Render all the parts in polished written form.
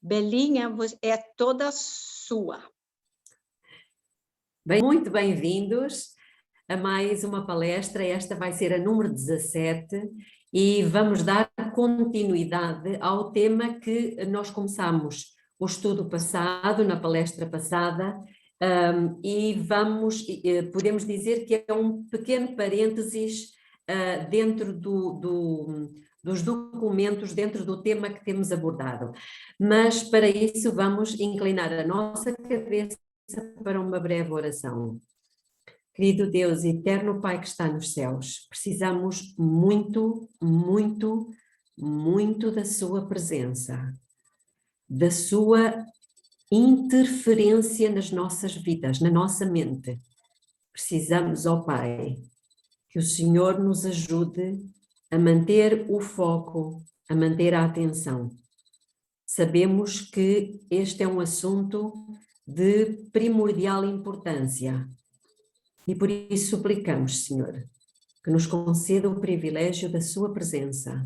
Belinha, é toda sua. Muito bem-vindos a mais uma palestra. Esta vai ser a número 17 e vamos dar continuidade ao tema que nós começamos o estudo passado, na palestra passada, e podemos dizer que é um pequeno parênteses dentro dos documentos, dentro do tema que temos abordado. Mas para isso vamos inclinar a nossa cabeça para uma breve oração. Querido Deus, eterno Pai que está nos céus, precisamos muito, muito, muito da sua presença, da sua interferência nas nossas vidas, na nossa mente. Precisamos, ó Pai, que o Senhor nos ajude a manter o foco, a manter a atenção. Sabemos que este é um assunto de primordial importância e por isso suplicamos, Senhor, que nos conceda o privilégio da sua presença,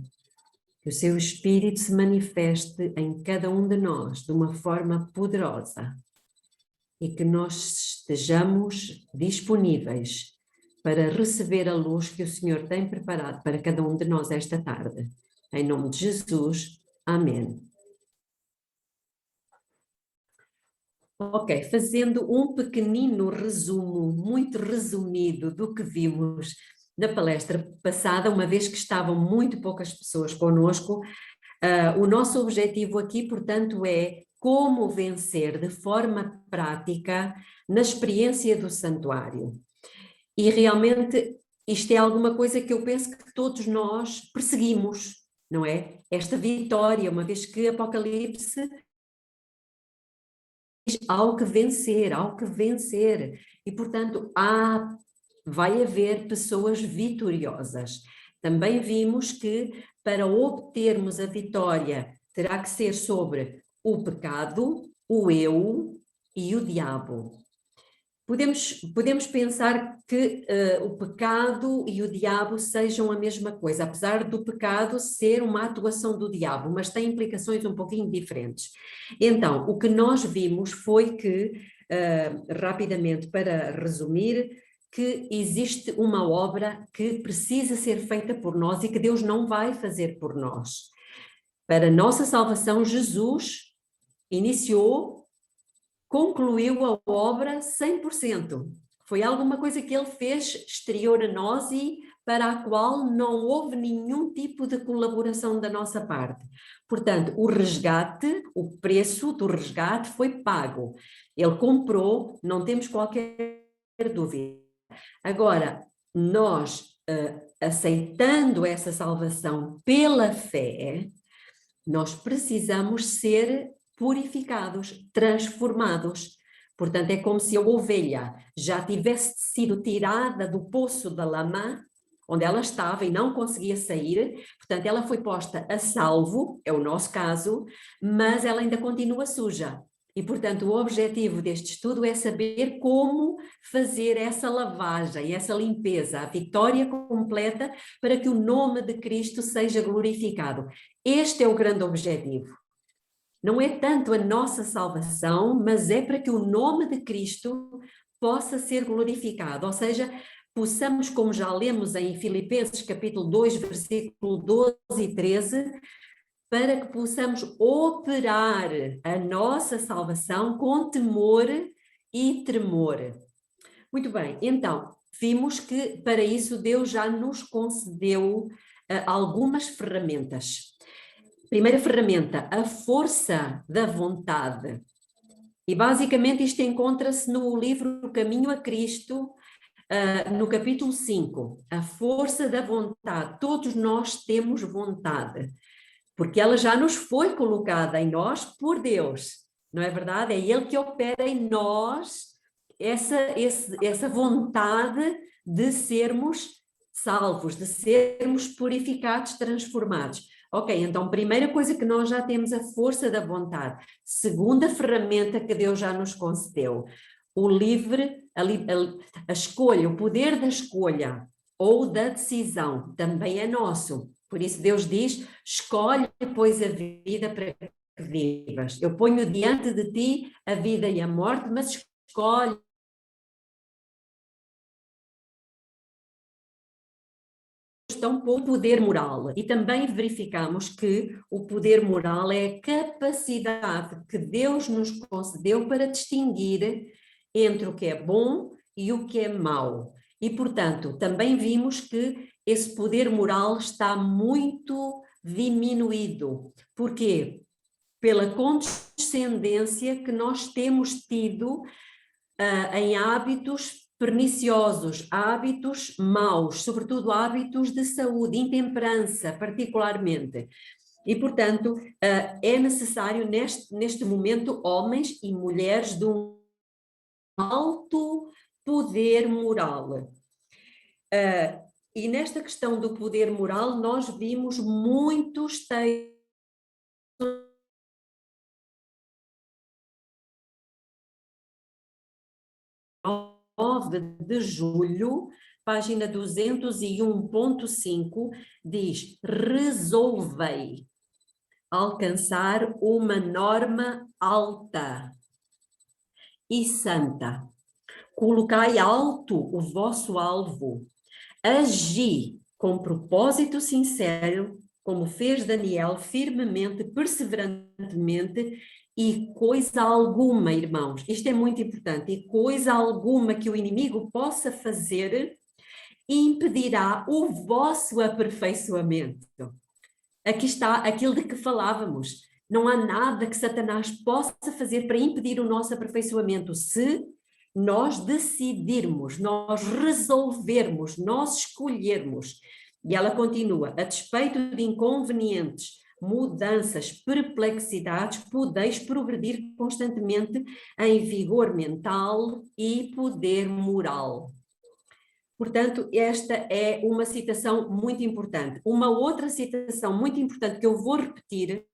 que o seu Espírito se manifeste em cada um de nós de uma forma poderosa e que nós estejamos disponíveis para receber a luz que o Senhor tem preparado para cada um de nós esta tarde. Em nome de Jesus, amém. Ok, fazendo um pequenino resumo, muito resumido do que vimos na palestra passada, uma vez que estavam muito poucas pessoas conosco, o nosso objetivo aqui, portanto, é como vencer de forma prática na experiência do santuário. E realmente isto é alguma coisa que eu penso que todos nós perseguimos, não é? Esta vitória, uma vez que Apocalipse ao que vencer, e portanto vai haver pessoas vitoriosas. Também vimos que para obtermos a vitória terá que ser sobre o pecado, o eu e o diabo. Podemos pensar que o pecado e o diabo sejam a mesma coisa, apesar do pecado ser uma atuação do diabo, mas tem implicações um pouquinho diferentes. Então, o que nós vimos foi que, rapidamente para resumir, que existe uma obra que precisa ser feita por nós e que Deus não vai fazer por nós. Para nossa salvação, Jesus concluiu a obra 100%. Foi alguma coisa que ele fez exterior a nós e para a qual não houve nenhum tipo de colaboração da nossa parte. Portanto, o preço do resgate foi pago. Ele comprou, não temos qualquer dúvida. Agora, nós, aceitando essa salvação pela fé, nós precisamos ser purificados, transformados. Portanto, é como se a ovelha já tivesse sido tirada do poço da lama, onde ela estava e não conseguia sair, portanto, ela foi posta a salvo, é o nosso caso, mas ela ainda continua suja. E, portanto, o objetivo deste estudo é saber como fazer essa lavagem, essa limpeza, a vitória completa para que o nome de Cristo seja glorificado. Este é o grande objetivo. Não é tanto a nossa salvação, mas é para que o nome de Cristo possa ser glorificado, ou seja, possamos, como já lemos em Filipenses capítulo 2, versículo 12 e 13, para que possamos operar a nossa salvação com temor e tremor. Muito bem, então, vimos que para isso Deus já nos concedeu algumas ferramentas. Primeira ferramenta, a força da vontade. E basicamente isto encontra-se no livro Caminho a Cristo, no capítulo 5. A força da vontade. Todos nós temos vontade, porque ela já nos foi colocada em nós por Deus, não é verdade? É Ele que opera em nós essa vontade de sermos salvos, de sermos purificados, transformados. Ok, então primeira coisa que nós já temos a força da vontade. Segunda ferramenta que Deus já nos concedeu, o livre, a escolha, o poder da escolha ou da decisão também é nosso. Por isso Deus diz, escolhe, pois, a vida para que vivas. Eu ponho diante de ti a vida e a morte, mas escolhe estão com o poder moral. E também verificamos que o poder moral é a capacidade que Deus nos concedeu para distinguir entre o que é bom e o que é mau. E, portanto, também vimos que esse poder moral está muito diminuído. Porquê? Pela condescendência que nós temos tido em hábitos perniciosos, hábitos maus, sobretudo hábitos de saúde, intemperança, particularmente. E, portanto, é necessário, neste momento, homens e mulheres de um alto poder moral. E nesta questão do poder moral, nós vimos muitos textos 9 de julho, página 201.5, diz: resolvei alcançar uma norma alta e santa. Colocai alto o vosso alvo. Agi com propósito sincero, como fez Daniel, firmemente, perseverantemente, e coisa alguma, irmãos, isto é muito importante, e coisa alguma que o inimigo possa fazer impedirá o vosso aperfeiçoamento. Aqui está aquilo de que falávamos. Não há nada que Satanás possa fazer para impedir o nosso aperfeiçoamento, se nós decidirmos, nós resolvermos, nós escolhermos. E ela continua: a despeito de inconvenientes, mudanças, perplexidades, podeis progredir constantemente em vigor mental e poder moral. Portanto, esta é uma citação muito importante. Uma outra citação muito importante que eu vou repetir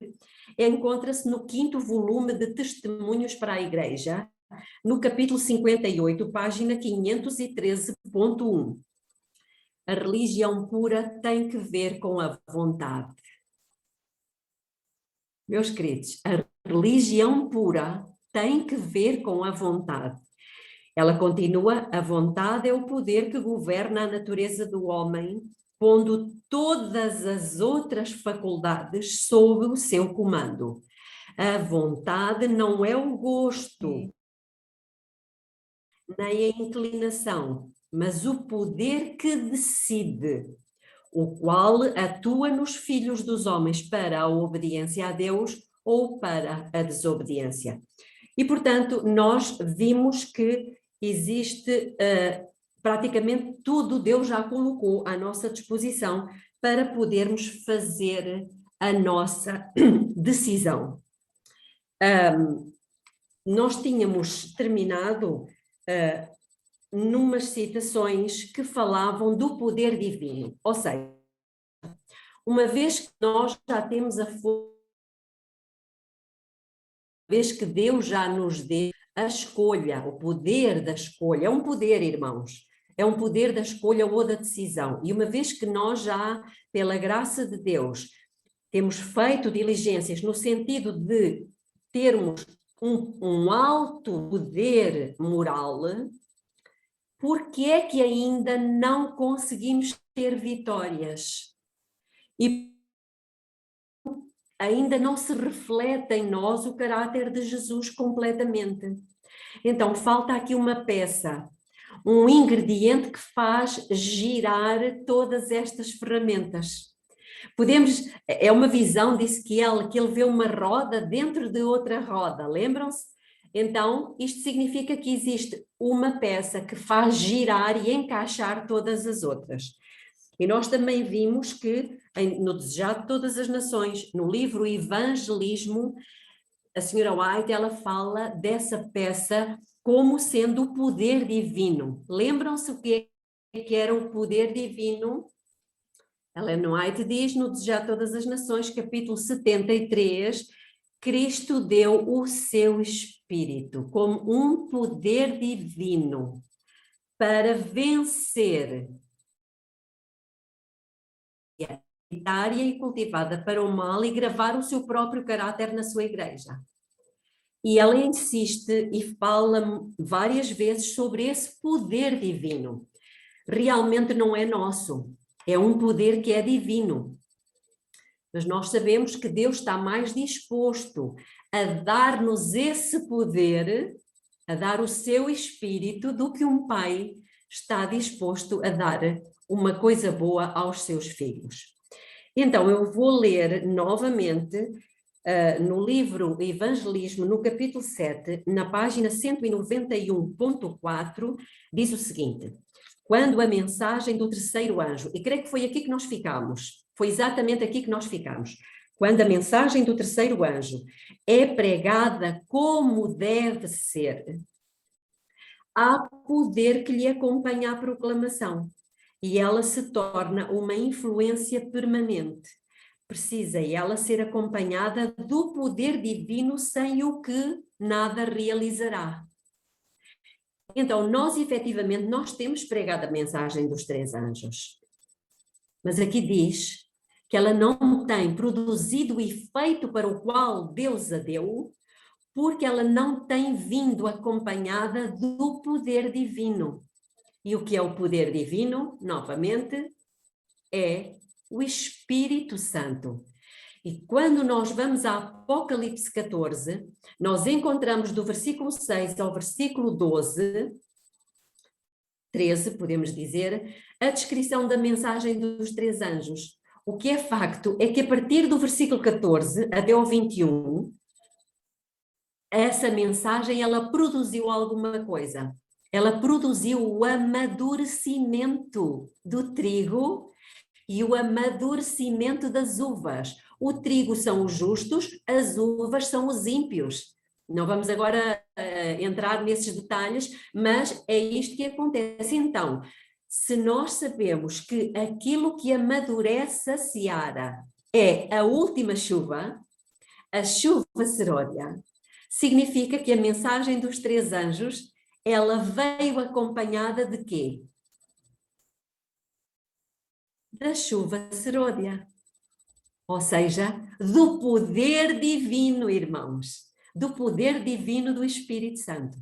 encontra-se no 5º volume de Testemunhos para a Igreja, no capítulo 58, página 513.1. A religião pura tem que ver com a vontade. Meus queridos, a religião pura tem que ver com a vontade. Ela continua: a vontade é o poder que governa a natureza do homem, pondo todas as outras faculdades sob o seu comando. A vontade não é o gosto, nem a inclinação, mas o poder que decide, o qual atua nos filhos dos homens para a obediência a Deus ou para a desobediência. E, portanto, nós vimos que existe praticamente tudo, Deus já colocou à nossa disposição para podermos fazer a nossa decisão. Nós tínhamos terminado numas citações que falavam do poder divino, ou seja, uma vez que nós já temos vez que Deus já nos deu a escolha, o poder da escolha, é um poder, irmãos, é um poder da escolha ou da decisão. E uma vez que nós já, pela graça de Deus, temos feito diligências no sentido de termos um alto poder moral, por que é que ainda não conseguimos ter vitórias? E ainda não se reflete em nós o caráter de Jesus completamente. Então, falta aqui uma peça, um ingrediente que faz girar todas estas ferramentas. É uma visão de Ezequiel, que ele vê uma roda dentro de outra roda, lembram-se? Então, isto significa que existe uma peça que faz girar e encaixar todas as outras. E nós também vimos que, no Desejado de Todas as Nações, no livro Evangelismo, a senhora White, ela fala dessa peça como sendo o poder divino. Lembram-se o que era o poder divino? Ellen White diz no Desejado de Todas as Nações, capítulo 73, Cristo deu o seu Espírito como um poder divino para vencer hereditária e cultivada para o mal e gravar o seu próprio caráter na sua igreja. E ela insiste e fala várias vezes sobre esse poder divino. Realmente não é nosso, é um poder que é divino. Mas nós sabemos que Deus está mais disposto a dar-nos esse poder, a dar o seu espírito, do que um pai está disposto a dar uma coisa boa aos seus filhos. Então, eu vou ler novamente no livro Evangelismo, no capítulo 7, na página 191.4, diz o seguinte: quando a mensagem do terceiro anjo, e creio que foi aqui que nós ficamos, foi exatamente aqui que nós ficamos, quando a mensagem do terceiro anjo é pregada como deve ser, há poder que lhe acompanha a proclamação, e ela se torna uma influência permanente. Precisa ela ser acompanhada do poder divino, sem o que nada realizará. Então, nós efetivamente, nós temos pregado a mensagem dos três anjos. Mas aqui diz que ela não tem produzido o efeito para o qual Deus a deu, porque ela não tem vindo acompanhada do poder divino. E o que é o poder divino? Novamente, é o Espírito Santo. E quando nós vamos a Apocalipse 14, nós encontramos do versículo 6 ao versículo 13, podemos dizer, a descrição da mensagem dos três anjos. O que é facto é que a partir do versículo 14 até ao 21, essa mensagem, ela produziu alguma coisa. Ela produziu o amadurecimento do trigo e o amadurecimento das uvas. O trigo são os justos, as uvas são os ímpios. Não vamos agora entrar nesses detalhes, mas é isto que acontece. Então, se nós sabemos que aquilo que amadurece a seara é a última chuva, a chuva seródia, significa que a mensagem dos três anjos, ela veio acompanhada de quê? Da chuva seródia. Ou seja, do poder divino, irmãos. Do poder divino do Espírito Santo.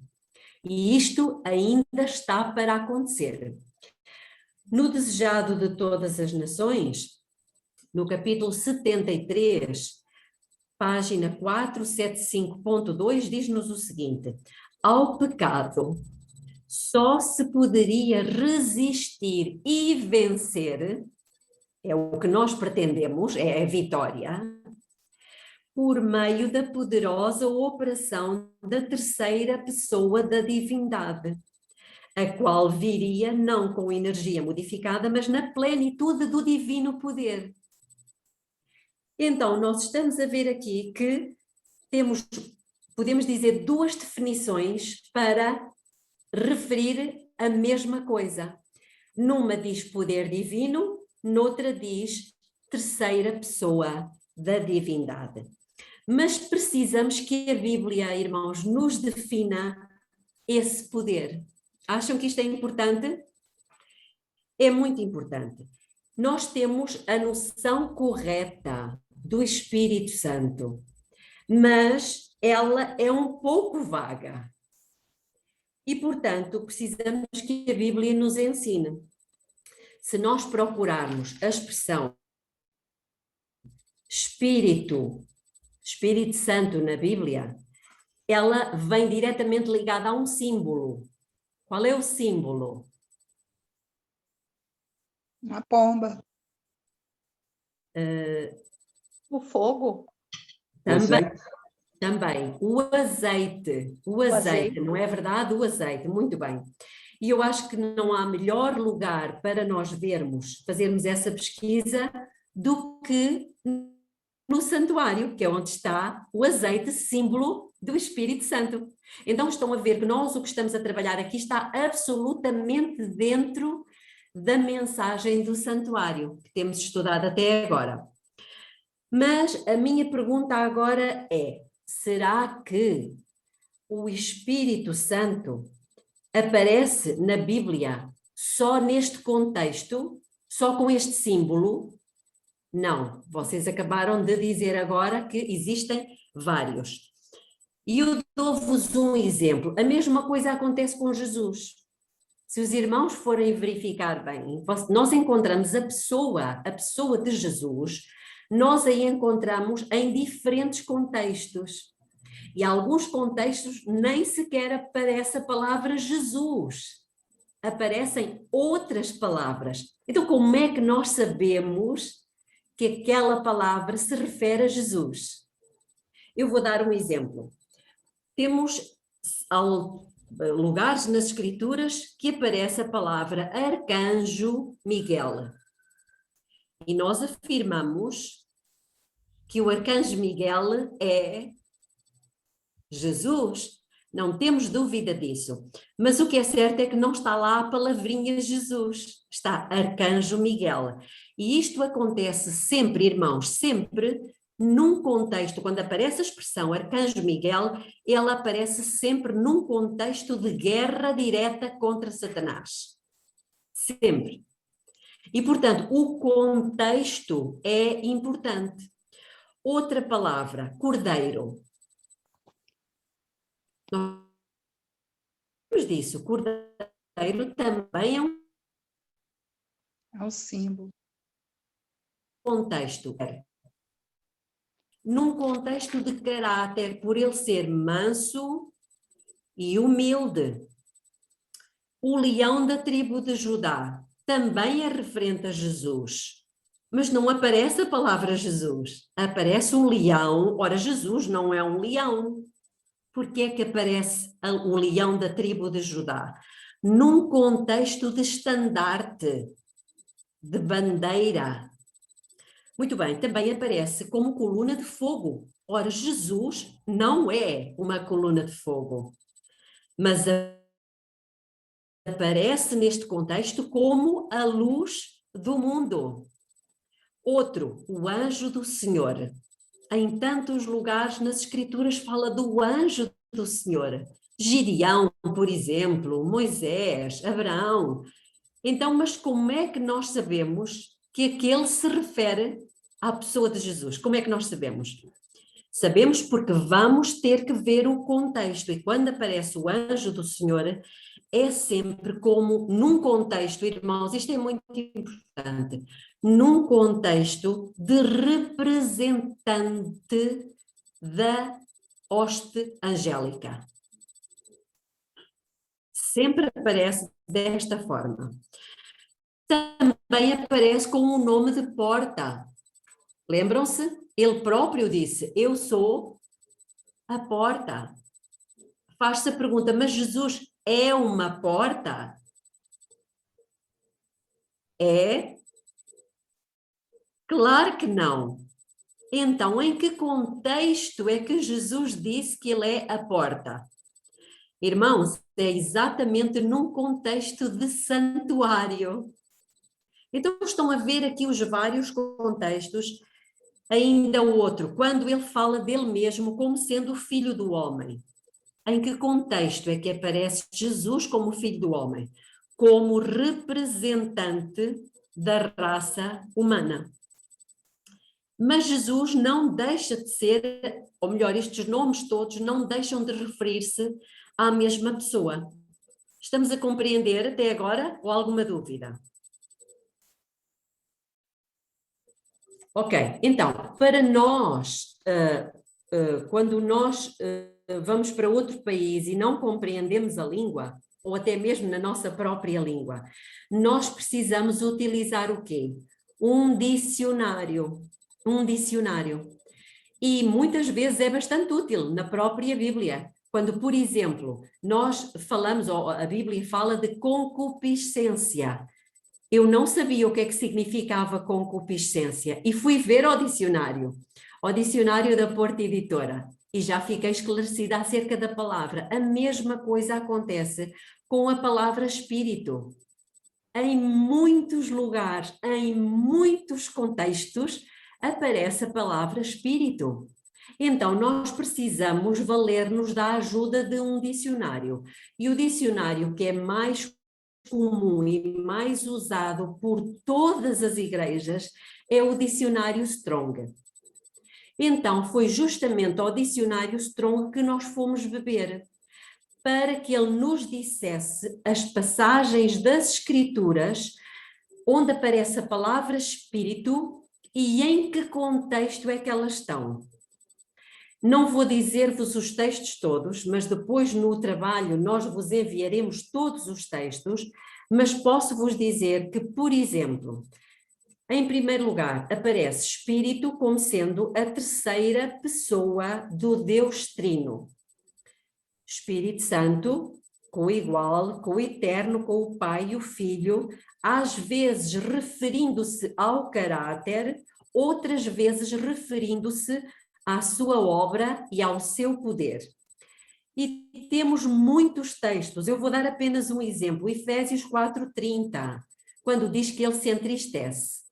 E isto ainda está para acontecer. No Desejado de Todas as Nações, no capítulo 73, página 475.2, diz-nos o seguinte: ao pecado só se poderia resistir e vencer, é o que nós pretendemos, é a vitória, por meio da poderosa operação da terceira pessoa da divindade, a qual viria não com energia modificada, mas na plenitude do divino poder. Então, nós estamos a ver aqui que temos, podemos dizer, duas definições para referir a mesma coisa. Numa diz poder divino, noutra diz terceira pessoa da divindade. Mas precisamos que a Bíblia, irmãos, nos defina esse poder. Acham que isto é importante? É muito importante. Nós temos a noção correta do Espírito Santo, mas ela é um pouco vaga. E, portanto, precisamos que a Bíblia nos ensine. Se nós procurarmos a expressão Espírito Santo na Bíblia, ela vem diretamente ligada a um símbolo. Qual é o símbolo? Uma pomba. O fogo. Também. O azeite, não é verdade? O azeite, muito bem. E eu acho que não há melhor lugar para nós fazermos essa pesquisa do que no santuário, que é onde está o azeite, símbolo do Espírito Santo. Então estão a ver que nós o que estamos a trabalhar aqui está absolutamente dentro da mensagem do santuário, que temos estudado até agora. Mas a minha pergunta agora é: será que o Espírito Santo aparece na Bíblia só neste contexto, só com este símbolo? Não, vocês acabaram de dizer agora que existem vários. E eu dou-vos um exemplo. A mesma coisa acontece com Jesus. Se os irmãos forem verificar bem, nós encontramos a pessoa de Jesus, nós a encontramos em diferentes contextos. E alguns contextos nem sequer aparece a palavra Jesus. Aparecem outras palavras. Então, como é que nós sabemos que aquela palavra se refere a Jesus? Eu vou dar um exemplo. Temos lugares nas Escrituras que aparece a palavra Arcanjo Miguel. E nós afirmamos que o Arcanjo Miguel é Jesus. Não temos dúvida disso. Mas o que é certo é que não está lá a palavrinha Jesus. Está Arcanjo Miguel. E isto acontece sempre, irmãos, sempre num contexto, quando aparece a expressão Arcanjo Miguel, ela aparece sempre num contexto de guerra direta contra Satanás. Sempre. E, portanto, o contexto é importante. Outra palavra, cordeiro. Nós temos disso, cordeiro também é um É o símbolo. contexto. Num contexto de caráter, por ele ser manso e humilde. O leão da tribo de Judá também é referente a Jesus, mas não aparece a palavra Jesus, aparece um leão. Ora, Jesus não é um leão. Por que é que aparece o leão da tribo de Judá? Num contexto de estandarte, de bandeira. Muito bem, também aparece como coluna de fogo. Ora, Jesus não é uma coluna de fogo, mas aparece neste contexto como a luz do mundo. Outro, o anjo do Senhor. Em tantos lugares nas Escrituras fala do anjo do Senhor. Gideão, por exemplo, Moisés, Abraão. Então, mas como é que nós sabemos que aquele se refere à pessoa de Jesus? Como é que nós sabemos? Sabemos porque vamos ter que ver o contexto, e quando aparece o anjo do Senhor, é sempre como num contexto, irmãos, isto é muito importante, num contexto de representante da hoste angélica. Sempre aparece desta forma. Também aparece com o nome de porta. Lembram-se? Ele próprio disse, eu sou a porta. Faz-se a pergunta, mas Jesus é uma porta? É? Claro que não. Então, em que contexto é que Jesus disse que ele é a porta? Irmãos, é exatamente num contexto de santuário. Então, estão a ver aqui os vários contextos. Ainda o outro, quando ele fala dele mesmo como sendo o filho do homem. Em que contexto é que aparece Jesus como filho do homem? Como representante da raça humana. Mas Jesus não deixa de ser, ou melhor, estes nomes todos não deixam de referir-se à mesma pessoa. Estamos a compreender até agora ou alguma dúvida? Ok, então, para nós, quando nós vamos para outro país e não compreendemos a língua, ou até mesmo na nossa própria língua, nós precisamos utilizar o quê? Um dicionário. E muitas vezes é bastante útil na própria Bíblia. Quando, por exemplo, nós falamos, ou a Bíblia fala de concupiscência. Eu não sabia o que é que significava concupiscência e fui ver ao dicionário da Porta Editora, e já fiquei esclarecida acerca da palavra. A mesma coisa acontece com a palavra espírito. Em muitos lugares, em muitos contextos, aparece a palavra espírito. Então, nós precisamos valer-nos da ajuda de um dicionário. E o dicionário que é mais comum e mais usado por todas as igrejas é o dicionário Strong. Então, foi justamente ao dicionário Strong que nós fomos beber, para que ele nos dissesse as passagens das Escrituras onde aparece a palavra espírito e em que contexto é que elas estão. Não vou dizer-vos os textos todos, mas depois no trabalho nós vos enviaremos todos os textos, mas posso vos dizer que, por exemplo, em primeiro lugar, aparece Espírito como sendo a terceira pessoa do Deus Trino. Espírito Santo, com o igual, com o eterno, com o Pai e o Filho, às vezes referindo-se ao caráter, outras vezes referindo-se à sua obra e ao seu poder. E temos muitos textos, eu vou dar apenas um exemplo, Efésios 4:30, quando diz que ele se entristece.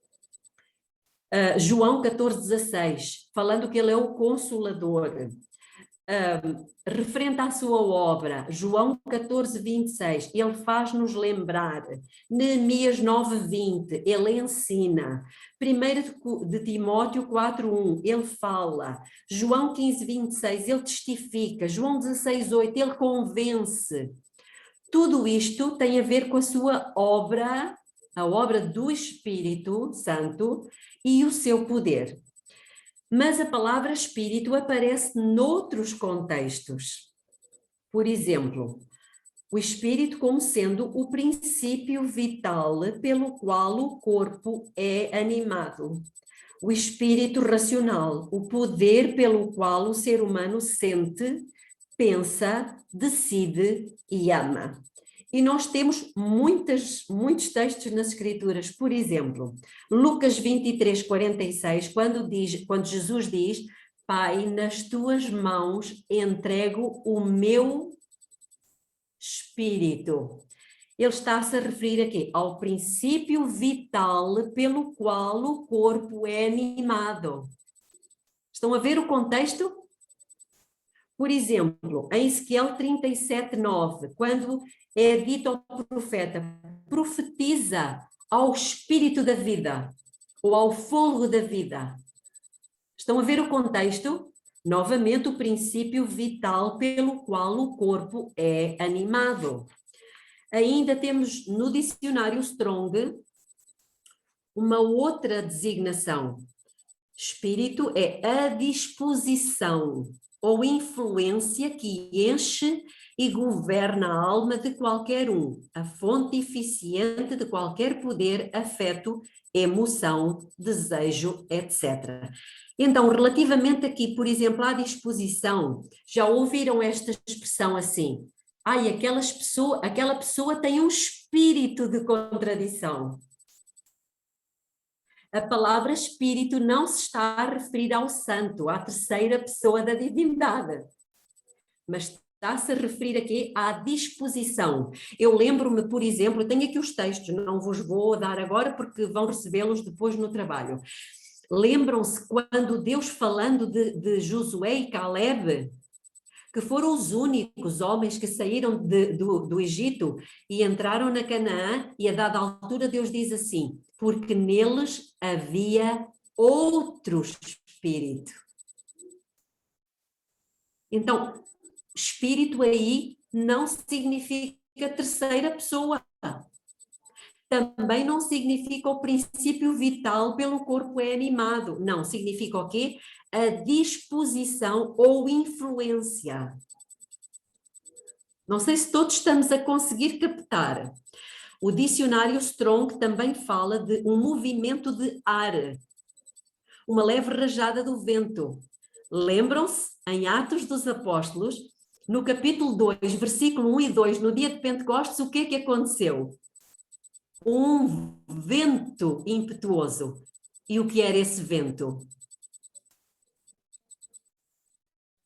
João 14:16, falando que ele é o Consolador. Referente à sua obra, João 14:26, ele faz-nos lembrar. Neemias 9:20, ele ensina. 1 de Timóteo 4:1, ele fala. João 15:26, ele testifica. João 16:8, ele convence. Tudo isto tem a ver com a sua obra, a obra do Espírito Santo e o seu poder. Mas a palavra espírito aparece noutros contextos. Por exemplo, o espírito como sendo o princípio vital pelo qual o corpo é animado. O espírito racional, o poder pelo qual o ser humano sente, pensa, decide e ama. E nós temos muitos textos nas Escrituras, por exemplo, Lucas 23:46, quando Jesus diz: Pai, nas tuas mãos entrego o meu espírito. Ele está-se a referir aqui ao princípio vital pelo qual o corpo é animado. Estão a ver o contexto? Por exemplo, em Ezequiel 37:9, quando é dito ao profeta, profetiza ao espírito da vida, ou ao fogo da vida. Estão a ver o contexto? Novamente, o princípio vital pelo qual o corpo é animado. Ainda temos no dicionário Strong uma outra designação. Espírito é a disposição ou influência que enche e governa a alma de qualquer um, a fonte eficiente de qualquer poder, afeto, emoção, desejo, etc. Então, relativamente aqui, por exemplo, à disposição, já ouviram esta expressão assim? Ai, aquela pessoa tem um espírito de contradição. A palavra espírito não se está a referir ao santo, à terceira pessoa da divindade, mas está-se a referir aqui à disposição. Eu lembro-me, por exemplo, eu tenho aqui os textos, não vos vou dar agora porque vão recebê-los depois no trabalho. Lembram-se quando Deus, falando de Josué e Caleb, que foram os únicos homens que saíram do Egito e entraram na Canaã, e a dada altura Deus diz assim: porque neles havia outro espírito. Então, espírito aí não significa terceira pessoa. Também não significa o princípio vital pelo corpo é animado. Não, significa o quê? A disposição ou influência. Não sei se todos estamos a conseguir captar. O dicionário Strong também fala de um movimento de ar, uma leve rajada do vento. Lembram-se, em Atos dos Apóstolos, no capítulo 2, versículo 1 e 2, no dia de Pentecostes, o que é que aconteceu? Um vento impetuoso. E o que era esse vento?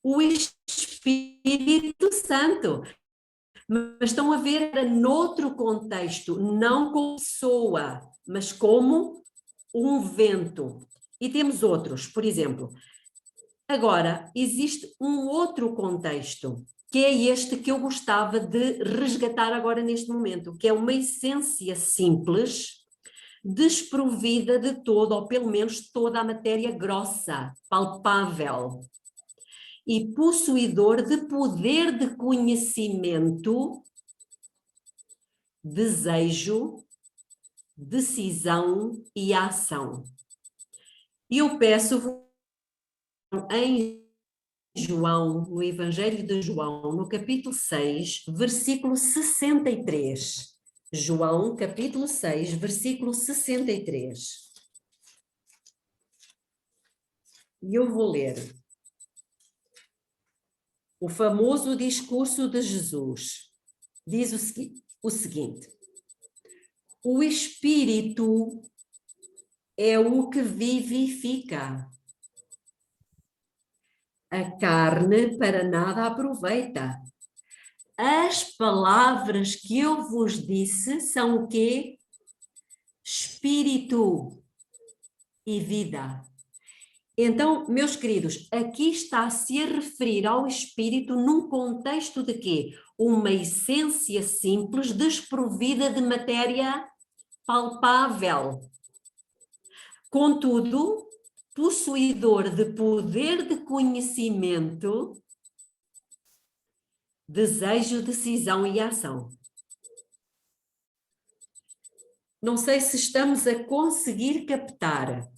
O Espírito Santo. Mas estão a ver noutro contexto, não como pessoa, mas como um vento. E temos outros, por exemplo. Agora, existe um outro contexto, que é este que eu gostava de resgatar agora neste momento, que é uma essência simples, desprovida de todo, ou pelo menos toda a matéria grossa, palpável, e possuidor de poder de conhecimento, desejo, decisão e ação. E eu peço em João, no Evangelho de João, no capítulo 6, versículo 63. João, capítulo 6, versículo 63. E eu vou ler o famoso discurso de Jesus. Diz o seguinte: o Espírito é o que vivifica. A carne para nada aproveita. As palavras que eu vos disse são o quê? Espírito e vida. Então, meus queridos, aqui está-se a referir ao Espírito num contexto de quê? Uma essência simples, desprovida de matéria palpável. Contudo, possuidor de poder de conhecimento, desejo, decisão e ação. Não sei se estamos a conseguir captar.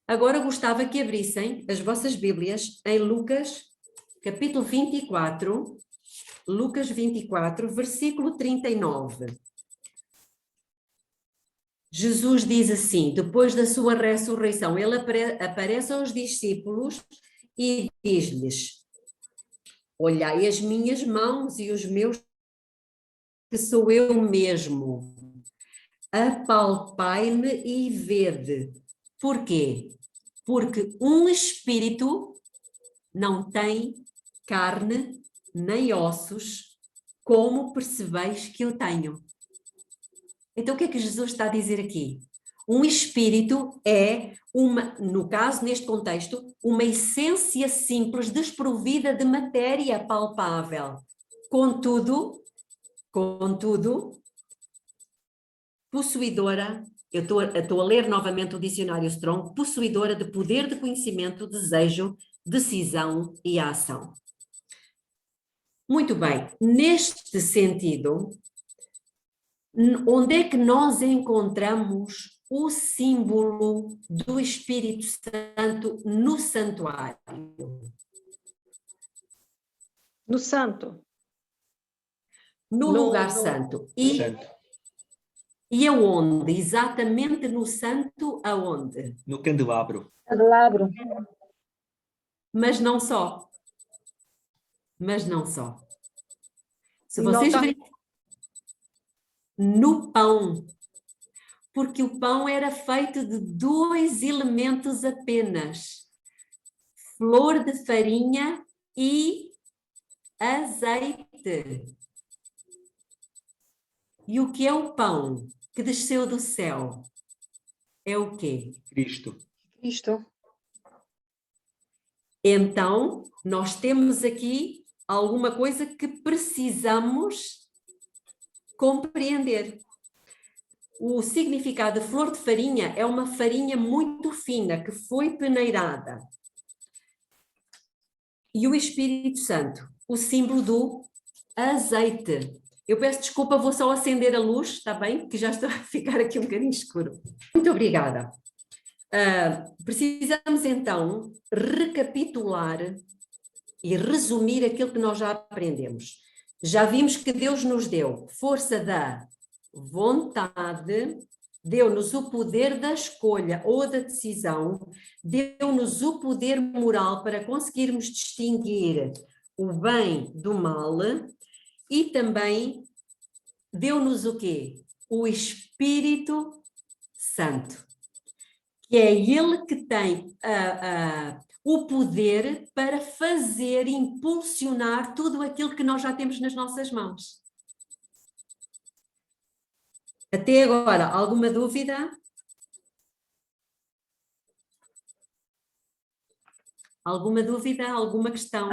Agora gostava que abrissem as vossas Bíblias em Lucas, capítulo 24, Lucas 24, versículo 39. Jesus diz assim, depois da sua ressurreição, ele aparece aos discípulos e diz-lhes: olhai as minhas mãos e os meus, que sou eu mesmo. Apalpai-me e vede. Porquê? Porque um espírito não tem carne nem ossos, como percebeis que eu tenho. Então o que é que Jesus está a dizer aqui? Um espírito é no caso, neste contexto, uma essência simples, desprovida de matéria palpável. Contudo, possuidora, eu estou a ler novamente o dicionário Strong, possuidora de poder de conhecimento, desejo, decisão e ação. Muito bem, neste sentido, onde é que nós encontramos o símbolo do Espírito Santo no santuário? No santo. No lugar santo. E aonde? Exatamente no santo, aonde? No candelabro. Candelabro. Mas não só. Se vocês verem, no pão, porque o pão era feito de 2 elementos apenas: flor de farinha e azeite. E o que é o pão que desceu do céu? É o quê? Cristo. Então, nós temos aqui alguma coisa que precisamos compreender. O significado de flor de farinha é uma farinha muito fina que foi peneirada. E o Espírito Santo, o símbolo do azeite. Eu peço desculpa, vou só acender a luz, está bem? Que já está a ficar aqui um bocadinho escuro. Muito obrigada. Precisamos então recapitular e resumir aquilo que nós já aprendemos. Já vimos que Deus nos deu força da vontade, deu-nos o poder da escolha ou da decisão, deu-nos o poder moral para conseguirmos distinguir o bem do mal e também deu-nos o quê? O Espírito Santo, que é ele que tem o poder para fazer, impulsionar tudo aquilo que nós já temos nas nossas mãos. Até agora, alguma dúvida? Alguma dúvida? Alguma questão?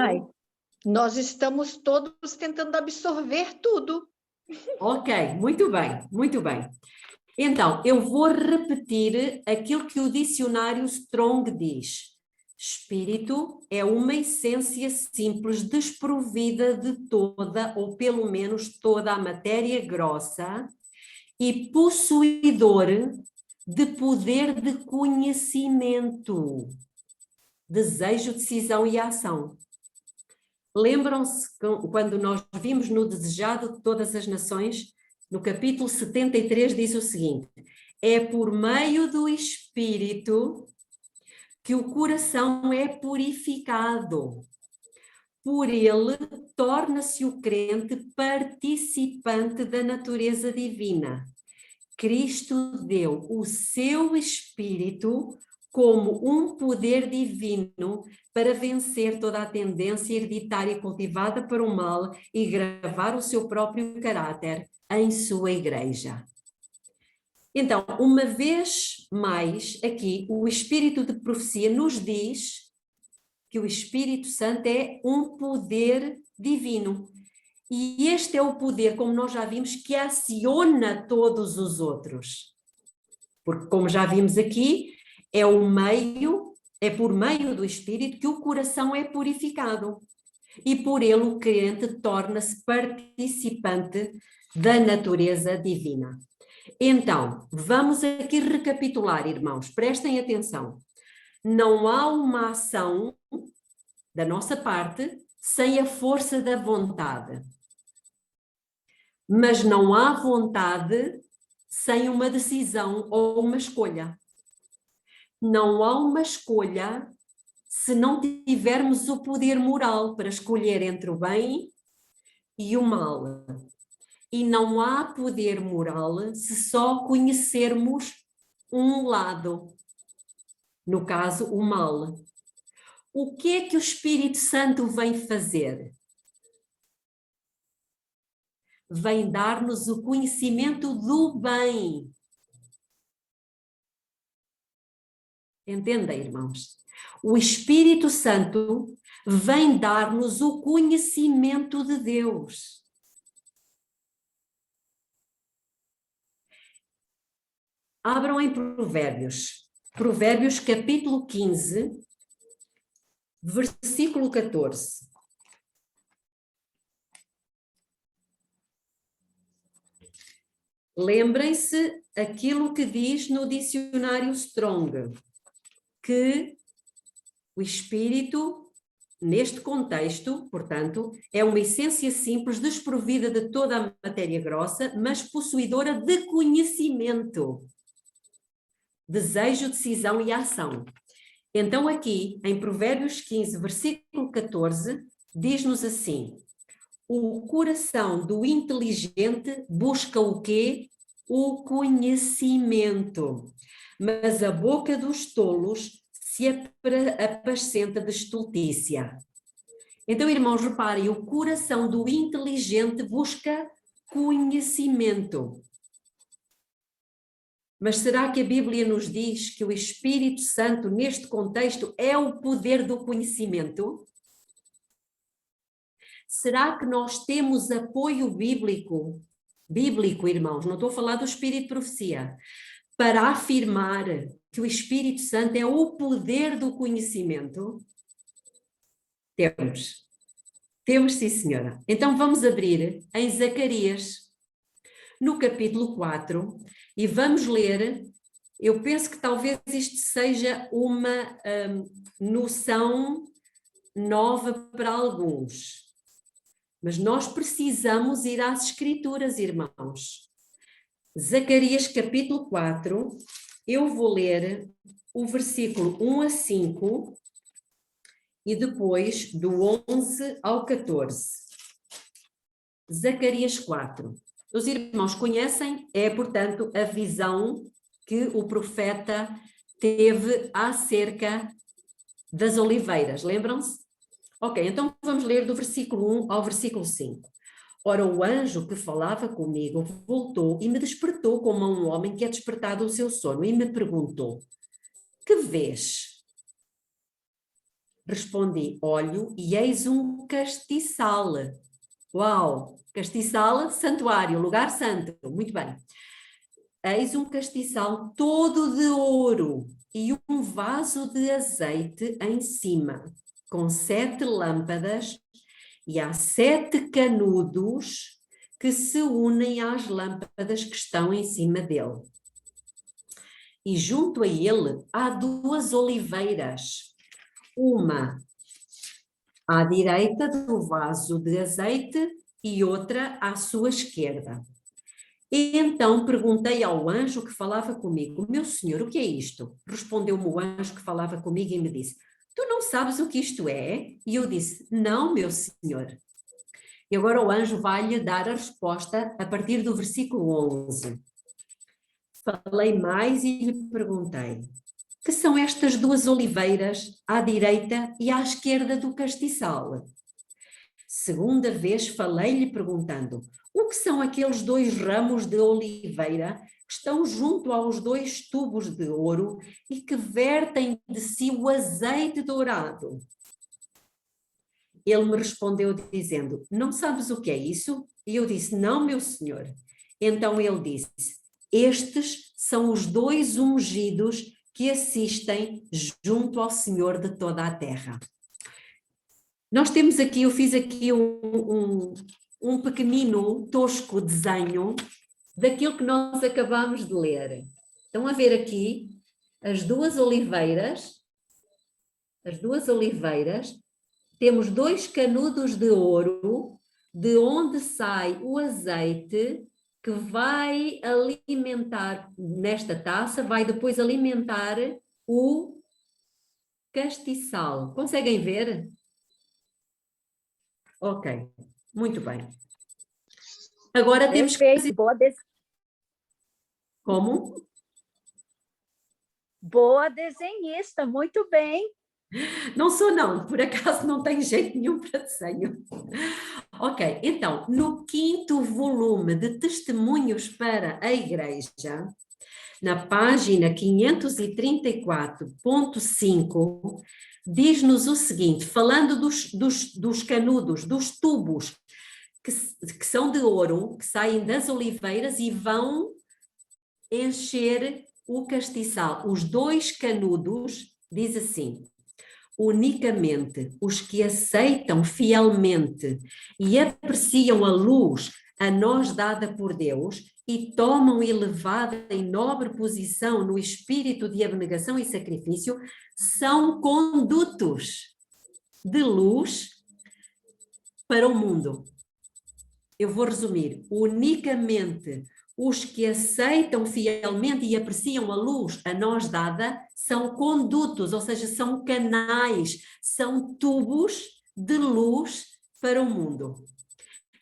Nós estamos todos tentando absorver tudo. Ok, muito bem, muito bem. Então, eu vou repetir aquilo que o dicionário Strong diz. Espírito é uma essência simples, desprovida de toda, ou pelo menos toda a matéria grossa, e possuidor de poder de conhecimento, desejo, decisão e ação. Lembram-se quando nós vimos no Desejado de Todas as Nações, no capítulo 73 diz o seguinte: é por meio do Espírito que o coração é purificado. Por ele torna-se o crente participante da natureza divina. Cristo deu o seu Espírito como um poder divino para vencer toda a tendência hereditária cultivada para o mal e gravar o seu próprio caráter em sua igreja. Então, uma vez mais, aqui, o Espírito de profecia nos diz que o Espírito Santo é um poder divino. E este é o poder, como nós já vimos, que aciona todos os outros. Porque, como já vimos aqui, é por meio do Espírito que o coração é purificado. E por ele o crente torna-se participante da natureza divina. Então, vamos aqui recapitular, irmãos, prestem atenção. Não há uma ação da nossa parte sem a força da vontade. Mas não há vontade sem uma decisão ou uma escolha. Não há uma escolha se não tivermos o poder moral para escolher entre o bem e o mal. E não há poder moral se só conhecermos um lado, no caso, o mal. O que é que o Espírito Santo vem fazer? Vem dar-nos o conhecimento do bem. Entendem, irmãos? O Espírito Santo vem dar-nos o conhecimento de Deus. Abram em Provérbios. Provérbios capítulo 15, versículo 14. Lembrem-se aquilo que diz no dicionário Strong, que o Espírito, neste contexto, portanto, é uma essência simples, desprovida de toda a matéria grossa, mas possuidora de conhecimento, desejo, decisão e ação. Então aqui, em Provérbios 15, versículo 14, diz-nos assim: o coração do inteligente busca o quê? O conhecimento. Mas a boca dos tolos se apascenta de estultícia. Então, irmãos, reparem, o coração do inteligente busca conhecimento. Mas será que a Bíblia nos diz que o Espírito Santo, neste contexto, é o poder do conhecimento? Será que nós temos apoio bíblico, irmãos, não estou a falar do Espírito de profecia, para afirmar que o Espírito Santo é o poder do conhecimento? Temos sim, senhora. Então vamos abrir em Zacarias, no capítulo 4, e vamos ler. Eu penso que talvez isto seja uma noção nova para alguns. Mas nós precisamos ir às Escrituras, irmãos. Zacarias capítulo 4, eu vou ler o versículo 1 a 5 e depois do 11 ao 14. Zacarias 4. Os irmãos conhecem, é, portanto, a visão que o profeta teve acerca das oliveiras, lembram-se? Ok, então vamos ler do versículo 1 ao versículo 5. Ora, o anjo que falava comigo voltou e me despertou como a um homem que é despertado do seu sono e me perguntou: que vês? Respondi: olho e eis um castiçal. Uau! Castiçal, santuário, lugar santo. Muito bem. eis um castiçal todo de ouro e um vaso de azeite em cima, com 7 lâmpadas, e há 7 canudos que se unem às lâmpadas que estão em cima dele. E junto a ele há 2 oliveiras, uma à direita do vaso de azeite e outra à sua esquerda. E então perguntei ao anjo que falava comigo: meu senhor, o que é isto? Respondeu-me o anjo que falava comigo e me disse: tu não sabes o que isto é? E eu disse: não, meu senhor. E agora o anjo vai-lhe dar a resposta a partir do versículo 11. Falei mais e lhe perguntei: que são estas 2 oliveiras à direita e à esquerda do castiçal? Segunda vez falei-lhe perguntando: o que são aqueles 2 ramos de oliveira que estão junto aos 2 tubos de ouro e que vertem de si o azeite dourado? Ele me respondeu dizendo: não sabes o que é isso? E eu disse: não, meu senhor. Então ele disse: estes são os 2 ungidos que assistem junto ao Senhor de toda a terra. Nós temos aqui, eu fiz aqui um pequenino, tosco desenho daquilo que nós acabamos de ler. Estão a ver aqui as 2 oliveiras, temos 2 canudos de ouro, de onde sai o azeite que vai alimentar, nesta taça, vai depois alimentar o castiçal. Conseguem ver? Ok, muito bem. Agora temos que fazer... Como? Boa desenhista, muito bem. Não sou não, por acaso não tenho jeito nenhum para desenho. Ok, então, no 5º volume de Testemunhos para a Igreja, na página 534.5, diz-nos o seguinte, falando dos canudos, dos tubos, que são de ouro, que saem das oliveiras e vão encher o castiçal. Os 2 canudos, diz assim: unicamente os que aceitam fielmente e apreciam a luz a nós dada por Deus e tomam elevada e nobre posição no espírito de abnegação e sacrifício, são condutos de luz para o mundo. Eu vou resumir: unicamente os que aceitam fielmente e apreciam a luz a nós dada são condutos, ou seja, são canais, são tubos de luz para o mundo.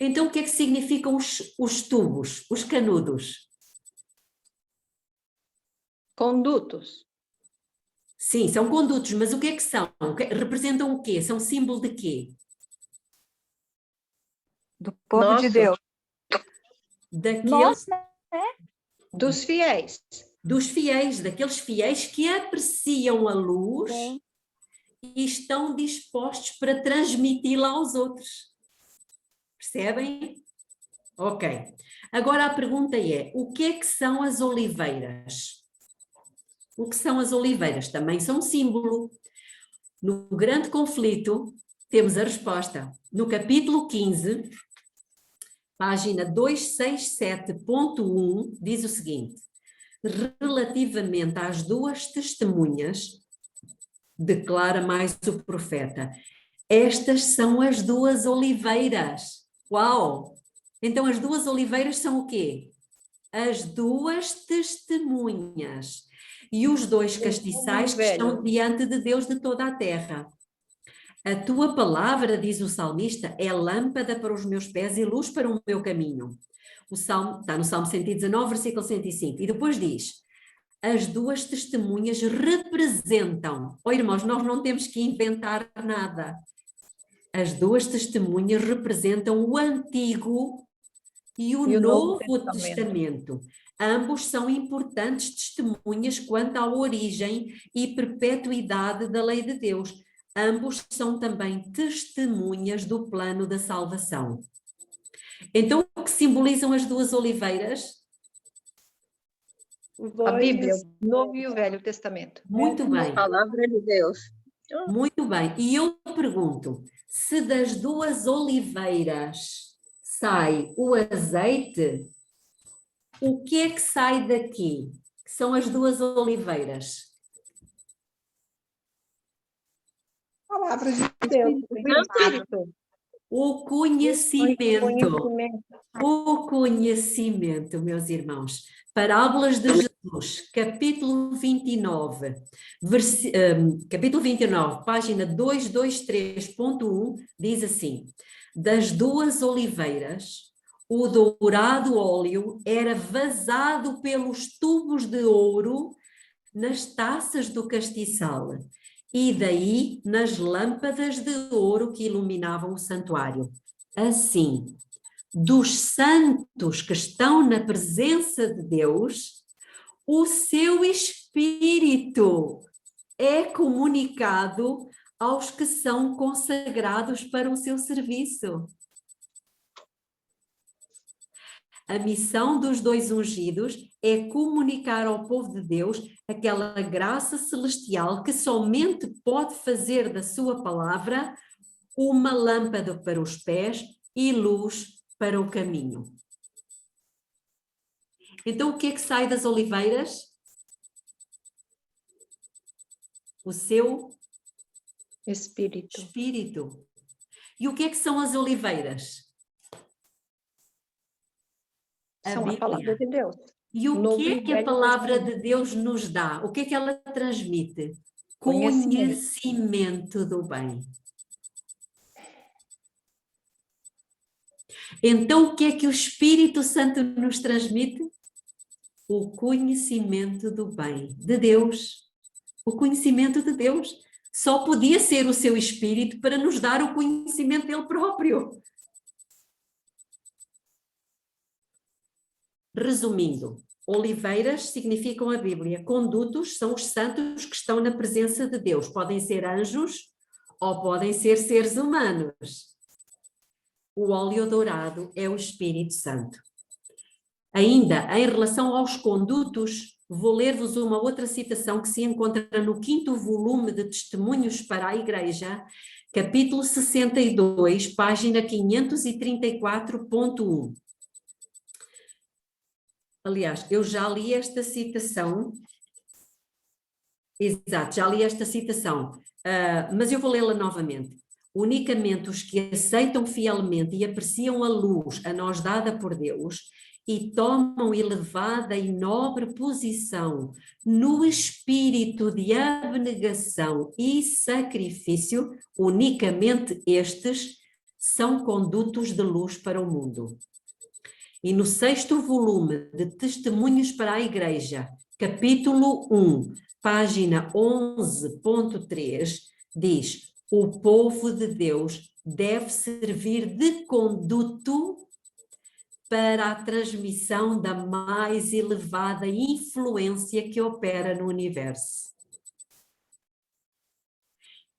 Então, o que é que significam os tubos, os canudos? Condutos. Sim, são condutos, mas o que é que são? Representam o quê? São símbolo de quê? Do povo de Deus. Nossa, Dos fiéis. Dos fiéis, daqueles fiéis que apreciam a luz sim. e estão dispostos para transmiti-la aos outros. Percebem? Ok. Agora a pergunta é: o que é que são as oliveiras? O que são as oliveiras? Também são símbolo. No grande conflito, temos a resposta. No capítulo 15, página 267.1, diz o seguinte: relativamente às 2 testemunhas, declara mais o profeta, estas são as 2 oliveiras. Uau! Então as 2 oliveiras são o quê? As 2 testemunhas. E os 2 castiçais que estão diante de Deus de toda a terra. A tua palavra, diz o salmista, é lâmpada para os meus pés e luz para o meu caminho. O salmo, está no Salmo 119, versículo 105. E depois diz: as 2 testemunhas representam. Oh, irmãos, nós não temos que inventar nada. As 2 testemunhas representam o Antigo e o Novo Testamento. Ambos são importantes testemunhas quanto à origem e perpetuidade da lei de Deus. Ambos são também testemunhas do plano da salvação. Então, o que simbolizam as 2 oliveiras? A Bíblia, o Novo e o Velho Testamento. Muito bem. Palavra de Deus. Muito bem. E eu pergunto, se das duas oliveiras sai o azeite, o que é que sai daqui? Que são as duas oliveiras? Palavra de Deus. Espírito. O conhecimento. Conhecimento. O conhecimento, meus irmãos. Parábolas de Jesus, capítulo 29, capítulo 29, página 223.1, diz assim: das duas oliveiras, o dourado óleo era vazado pelos tubos de ouro nas taças do castiçal, e daí nas lâmpadas de ouro que iluminavam o santuário. Assim, dos santos que estão na presença de Deus, o seu espírito é comunicado aos que são consagrados para o seu serviço. A missão dos dois ungidos é comunicar ao povo de Deus aquela graça celestial que somente pode fazer da sua palavra uma lâmpada para os pés e luz para o caminho. Então, o que é que sai das oliveiras? O seu Espírito. espírito. E o que é que são as oliveiras? São a palavra de Deus. E o Novo que é e que a Velho palavra Testamento. de Deus nos dá? O que é que ela transmite? Conhecimento. Conhecimento do bem. Então, o que é que o Espírito Santo nos transmite? O conhecimento do bem, de Deus. O conhecimento de Deus. Só podia ser o seu Espírito para nos dar o conhecimento dele próprio. Resumindo, oliveiras significam a Bíblia, condutos são os santos que estão na presença de Deus. Podem ser anjos ou podem ser seres humanos. O óleo dourado é o Espírito Santo. Ainda, em relação aos condutos, vou ler-vos uma outra citação que se encontra no 5º volume de Testemunhos para a Igreja, capítulo 62, página 534.1. Aliás, eu já li esta citação. Exato, já li esta citação, mas eu vou lê-la novamente. Unicamente os que aceitam fielmente e apreciam a luz a nós dada por Deus e tomam elevada e nobre posição no espírito de abnegação e sacrifício, unicamente estes são condutos de luz para o mundo. E no 6º volume de Testemunhos para a Igreja, capítulo 1, página 11.3, diz: o povo de Deus deve servir de conduto para a transmissão da mais elevada influência que opera no universo.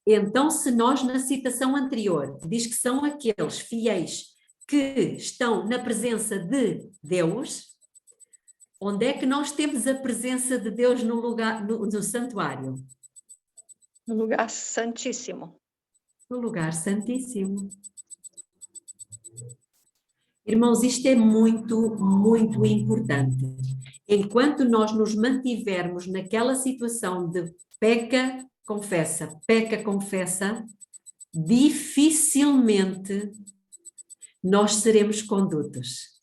Então, se nós na citação anterior diz que são aqueles fiéis que estão na presença de Deus, onde é que nós temos a presença de Deus no lugar, no santuário? No lugar santíssimo. No lugar santíssimo. Irmãos, isto é muito, muito importante. Enquanto nós nos mantivermos naquela situação de peca, confessa, dificilmente nós seremos condutos,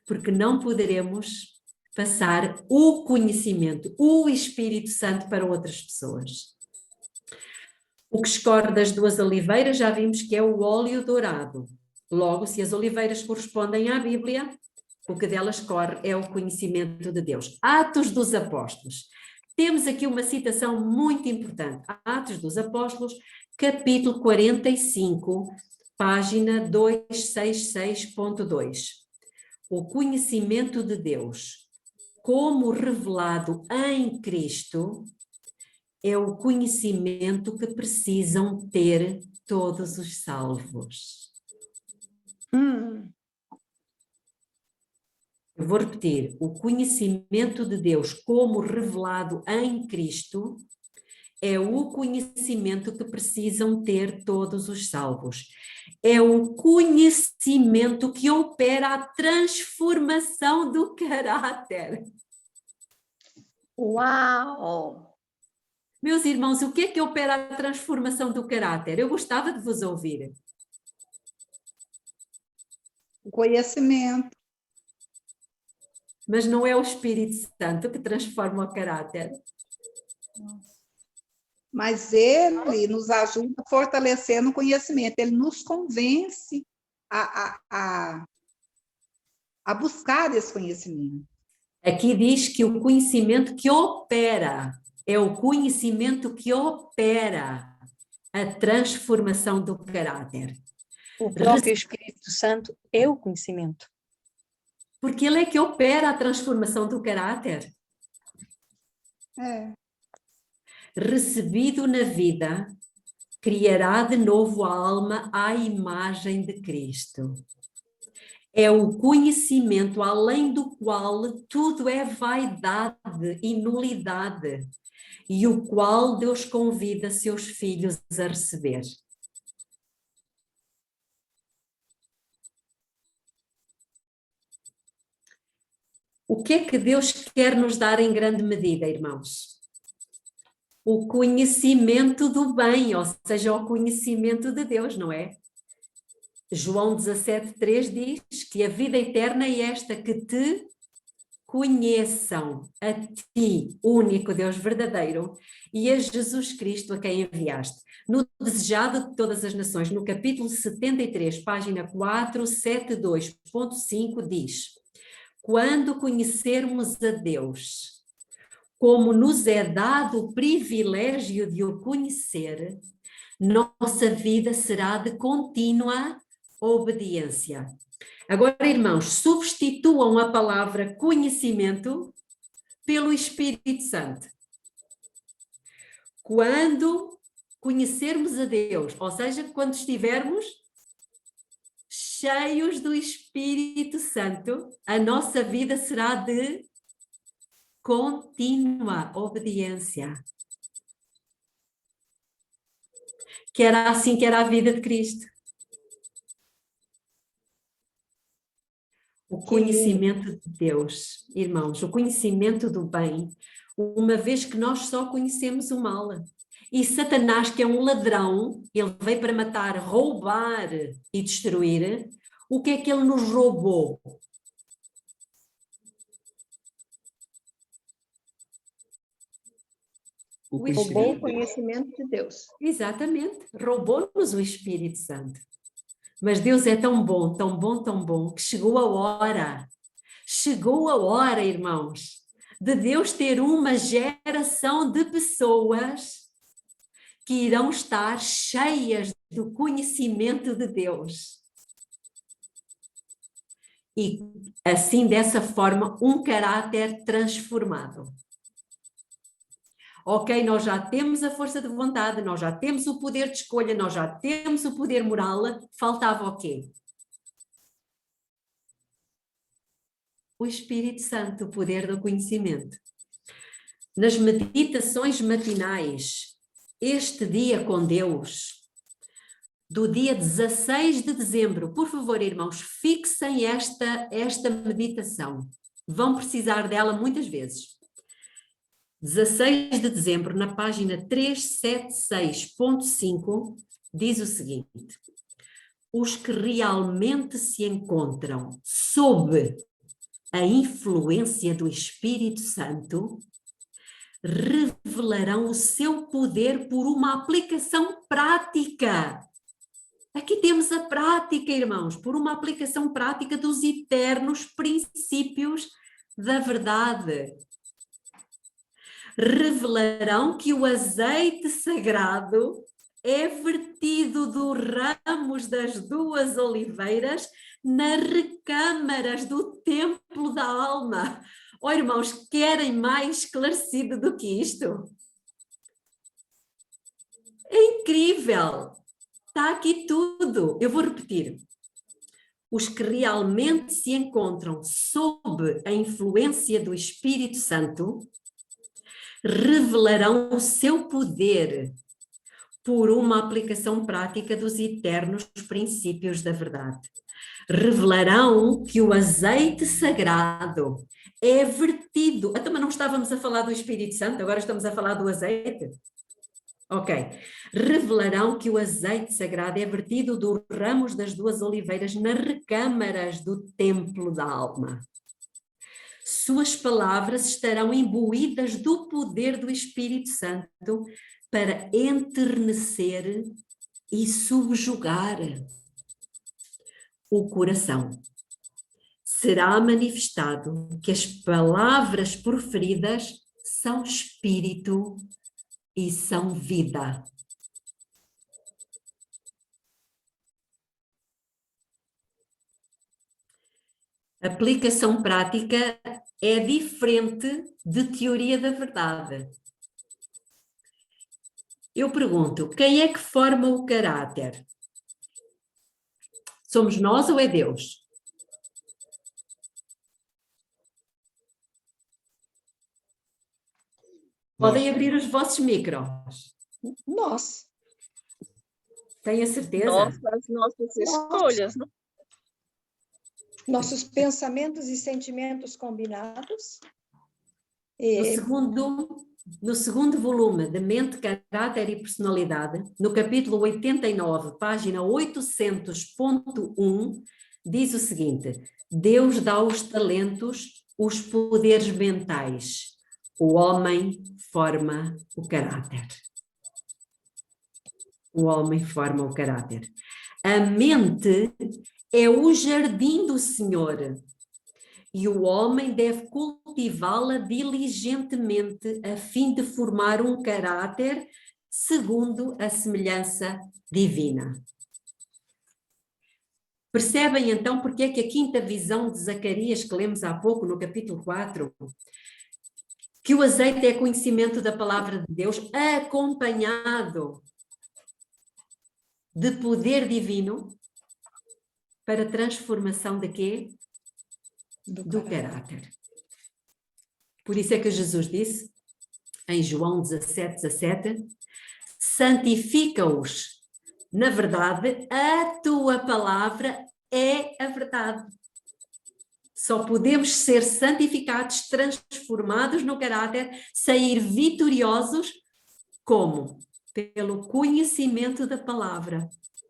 porque não poderemos passar o conhecimento, o Espírito Santo para outras pessoas. O que escorre das duas oliveiras já vimos que é o óleo dourado. Logo, se as oliveiras correspondem à Bíblia, o que delas corre é o conhecimento de Deus. Atos dos Apóstolos. Temos aqui uma citação muito importante. Atos dos Apóstolos, capítulo 45, página 266.2. O conhecimento de Deus, como revelado em Cristo, é o conhecimento que precisam ter todos os salvos. eu vou repetir, o conhecimento de Deus como revelado em Cristo é o conhecimento que precisam ter todos os salvos. É o conhecimento que opera a transformação do caráter. Uau! Meus irmãos, o que opera a transformação do caráter? Eu gostava de vos ouvir. O conhecimento. Mas não é o Espírito Santo que transforma o caráter. Mas ele nos ajuda fortalecendo o conhecimento. Ele nos convence a buscar esse conhecimento. Aqui diz que o conhecimento que opera, é o conhecimento que opera a transformação do caráter. O próprio Espírito Santo é o conhecimento. Porque ele é que opera a transformação do caráter. É. Recebido na vida, criará de novo a alma à imagem de Cristo. É o conhecimento além do qual tudo é vaidade e nulidade, e o qual Deus convida seus filhos a receber. O que é que Deus quer nos dar em grande medida, irmãos? O conhecimento do bem, ou seja, o conhecimento de Deus, não é? João 17,3 diz que a vida eterna é esta, que te conheçam, a ti, o único Deus verdadeiro, e a Jesus Cristo a quem enviaste. No Desejado de Todas as Nações, no capítulo 73, página 472.5, diz: quando conhecermos a Deus, como nos é dado o privilégio de o conhecer, nossa vida será de contínua obediência. Agora, irmãos, substituam a palavra conhecimento pelo Espírito Santo. Quando conhecermos a Deus, ou seja, quando estivermos cheios do Espírito Santo, a nossa vida será de contínua obediência. Que era assim que era a vida de Cristo. O conhecimento de Deus, irmãos, o conhecimento do bem, uma vez que nós só conhecemos o mal. E Satanás, que é um ladrão, ele veio para matar, roubar e destruir. O que é que ele nos roubou? Roubou o conhecimento de Deus. Exatamente, roubou-nos o Espírito Santo. Mas Deus é tão bom, tão bom, tão bom, que chegou a hora, irmãos, de Deus ter uma geração de pessoas que irão estar cheias do conhecimento de Deus. E assim, dessa forma, um caráter transformado. Ok, nós já temos a força de vontade, nós já temos o poder de escolha, nós já temos o poder moral, faltava o quê? O Espírito Santo, o poder do conhecimento. Nas meditações matinais, este dia com Deus, do dia 16 de dezembro, por favor, irmãos, fixem esta meditação. Vão precisar dela muitas vezes. 16 de dezembro, na página 376.5, diz o seguinte: os que realmente se encontram sob a influência do Espírito Santo revelarão o seu poder por uma aplicação prática. Aqui temos a prática, irmãos, por uma aplicação prática dos eternos princípios da verdade. Revelarão que o azeite sagrado é vertido dos ramos das duas oliveiras nas recâmaras do templo da alma. Oh, irmãos, querem mais esclarecido do que isto? É incrível! Está aqui tudo. Eu vou repetir. os que realmente se encontram sob a influência do Espírito Santo revelarão o seu poder por uma aplicação prática dos eternos princípios da verdade. Revelarão que o azeite sagrado é vertido. Então, mas não estávamos a falar do Espírito Santo, agora estamos a falar do azeite? Ok. Revelarão que o azeite sagrado é vertido dos ramos das duas oliveiras nas recâmaras do templo da alma. Suas palavras estarão imbuídas do poder do Espírito Santo para enternecer e subjugar o coração. Será manifestado que as palavras proferidas são espírito e são vida. Aplicação prática é diferente de teoria da verdade. Eu pergunto, quem é que forma o caráter? Somos nós ou é Deus? Podem abrir os vossos micros. Nós. Tenho a certeza? As nossas escolhas, não? Nossos pensamentos e sentimentos combinados. No segundo volume de Mente, Caráter e Personalidade, no capítulo 89, página 800.1, diz o seguinte: Deus dá os talentos, os poderes mentais. O homem forma o caráter. O homem forma o caráter. A mente é o jardim do Senhor e o homem deve cultivá-la diligentemente a fim de formar um caráter segundo a semelhança divina. Percebem então porque é que a quinta visão de Zacarias, que lemos há pouco no capítulo 4, que o azeite é conhecimento da palavra de Deus acompanhado de poder divino para transformação de quê? Do caráter. Por isso é que Jesus disse, em João 17:17, santifica-os, na verdade, a tua palavra é a verdade. Só podemos ser santificados, transformados no caráter, sair vitoriosos, como? Pelo conhecimento da palavra,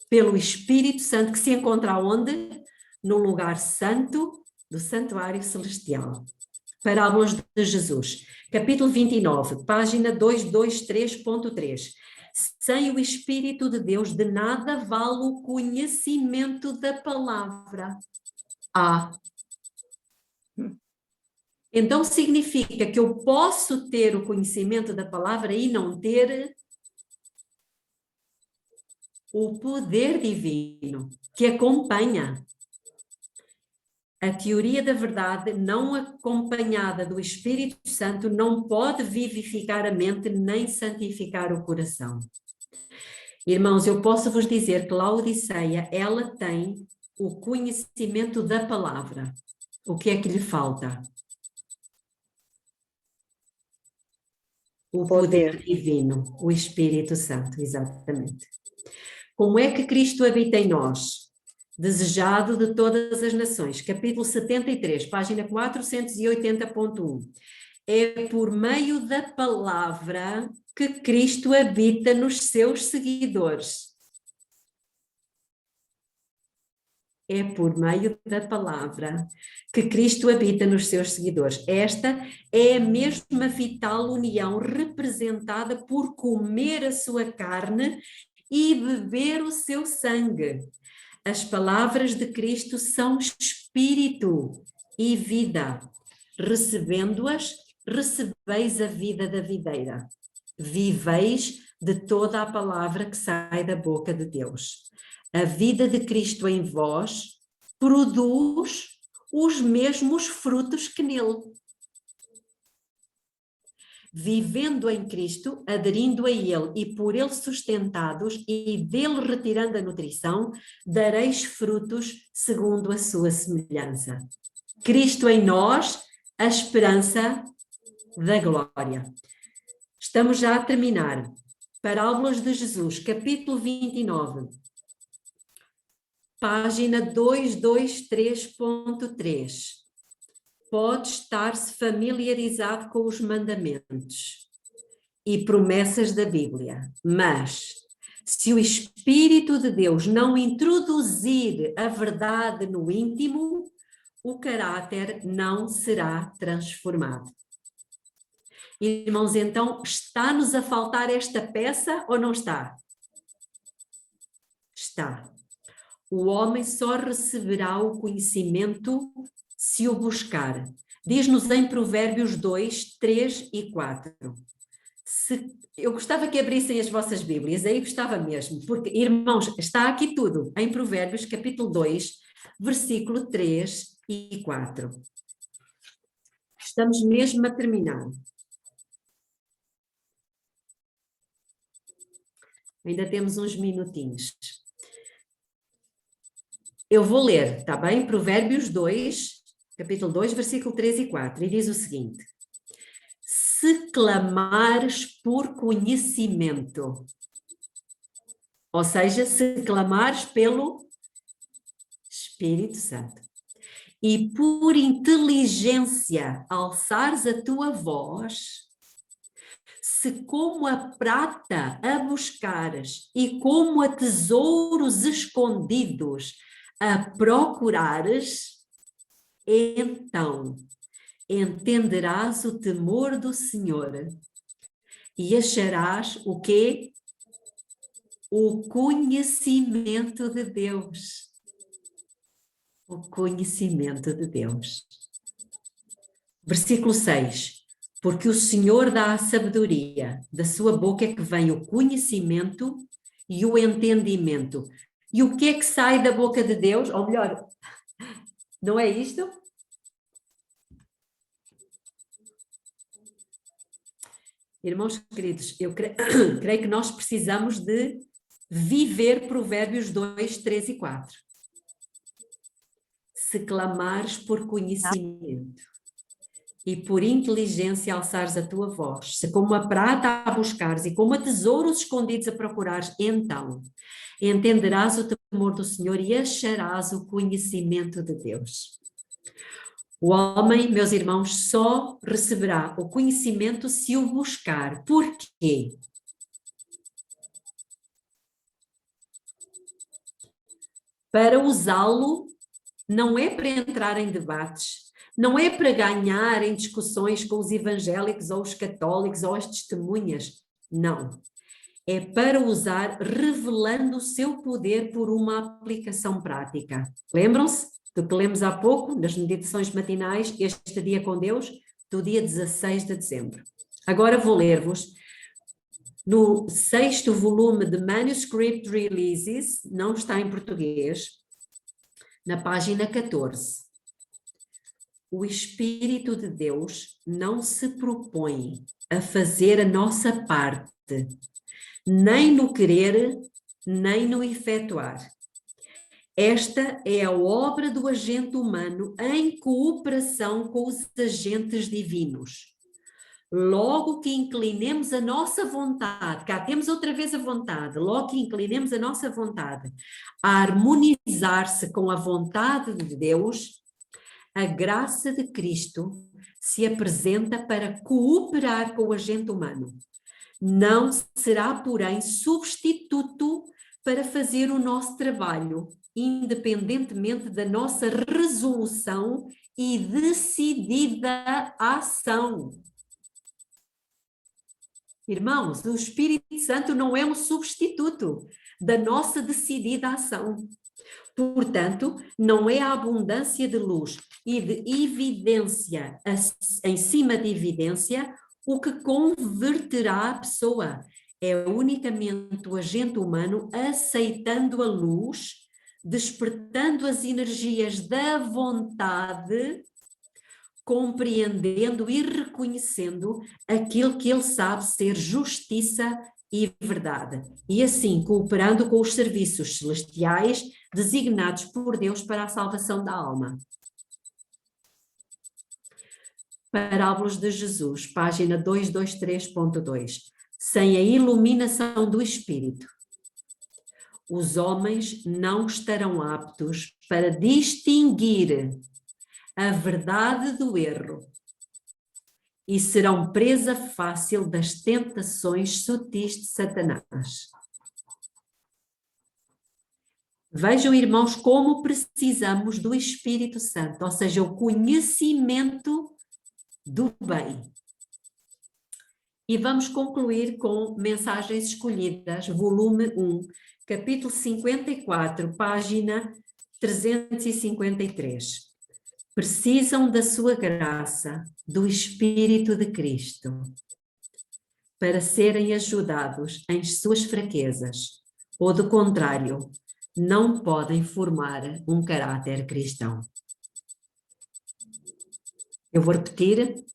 pelo Espírito Santo, que se encontra onde? No lugar santo do santuário celestial. Parábolas de Jesus, capítulo 29, página 223.3. Sem o Espírito de Deus, de nada vale o conhecimento da palavra. Então significa que eu posso ter o conhecimento da palavra e não ter o poder divino que acompanha. A teoria da verdade não acompanhada do Espírito Santo não pode vivificar a mente nem santificar o coração. Irmãos, eu posso vos dizer que Laodiceia, ela tem o conhecimento da palavra. O que é que lhe falta? O poder divino, o Espírito Santo, exatamente. Como é que Cristo habita em nós? Desejado de todas as nações, capítulo 73, página 480.1. É por meio da palavra que Cristo habita nos seus seguidores. É por meio da palavra que Cristo habita nos seus seguidores. Esta é a mesma vital união representada por comer a sua carne e beber o seu sangue. As palavras de Cristo são espírito e vida. Recebendo-as, recebeis a vida da videira. Viveis de toda a palavra que sai da boca de Deus. A vida de Cristo em vós produz os mesmos frutos que nele. vivendo em Cristo, aderindo a Ele e por Ele sustentados e dele retirando a nutrição, dareis frutos segundo a sua semelhança. Cristo em nós, a esperança da glória. Estamos já a terminar. Parábolas de Jesus, capítulo 29, página 223.3. Pode estar-se familiarizado com os mandamentos e promessas da Bíblia, mas se o Espírito de Deus não introduzir a verdade no íntimo, o caráter não será transformado. Irmãos, então, está-nos a faltar esta peça ou não está? Está. O homem só receberá o conhecimento se o buscar. Diz-nos em Provérbios 2, 3 e 4. Eu gostava que abrissem as vossas Bíblias, aí gostava mesmo, porque, irmãos, está aqui tudo, em Provérbios, capítulo 2, versículo 3 e 4. Estamos mesmo a terminar. Ainda temos uns minutinhos. Eu vou ler, está bem? Provérbios 2, capítulo 2, versículo 3 e 4, e diz o seguinte: se clamares por conhecimento, ou seja, se clamares pelo Espírito Santo, e por inteligência alçares a tua voz, se como a prata a buscares e como a tesouros escondidos a procurares, então entenderás o temor do Senhor e acharás o quê? O conhecimento de Deus. O conhecimento de Deus. Versículo 6. Porque o Senhor dá a sabedoria, da sua boca é que vem o conhecimento e o entendimento. E o que é que sai da boca de Deus? Ou melhor, não é isto? Irmãos queridos, eu creio que nós precisamos de viver Provérbios 2, 3 e 4. Se clamares por conhecimento e por inteligência alçares a tua voz, se como a prata a buscares e como a tesouros escondidos a procurares, então entenderás o temor do Senhor e acharás o conhecimento de Deus. O homem, meus irmãos, só receberá o conhecimento se o buscar. Por quê? Para usá-lo, não é para entrar em debates, não é para ganhar em discussões com os evangélicos ou os católicos ou as testemunhas, não. É para usar revelando o seu poder por uma aplicação prática. Lembram-se do que lemos há pouco, nas meditações matinais, este dia com Deus, do dia 16 de dezembro. Agora vou ler-vos no 6º volume de Manuscript Releases, não está em português, na página 14. O Espírito de Deus não se propõe a fazer a nossa parte, nem no querer, nem no efetuar. Esta é a obra do agente humano em cooperação com os agentes divinos. Logo que inclinemos a nossa vontade, cá temos outra vez a vontade, logo que inclinemos a nossa vontade a harmonizar-se com a vontade de Deus, a graça de Cristo se apresenta para cooperar com o agente humano. Não será, porém, substituto para fazer o nosso trabalho, independentemente da nossa resolução e decidida ação. Irmãos, o Espírito Santo não é um substituto da nossa decidida ação. Portanto, não é a abundância de luz e de evidência em cima de evidência o que converterá a pessoa. É unicamente o agente humano aceitando a luz, despertando as energias da vontade, compreendendo e reconhecendo aquilo que ele sabe ser justiça e verdade, e assim cooperando com os serviços celestiais designados por Deus para a salvação da alma. Parábolas de Jesus, página 223.2. Sem a iluminação do Espírito, os homens não estarão aptos para distinguir a verdade do erro e serão presa fácil das tentações sutis de Satanás. Vejam, irmãos, como precisamos do Espírito Santo, ou seja, o conhecimento do bem. E vamos concluir com Mensagens Escolhidas, volume 1, capítulo 54, página 353. Precisam da sua graça, do Espírito de Cristo, para serem ajudados em suas fraquezas, ou do contrário, não podem formar um caráter cristão. Eu vou repetir.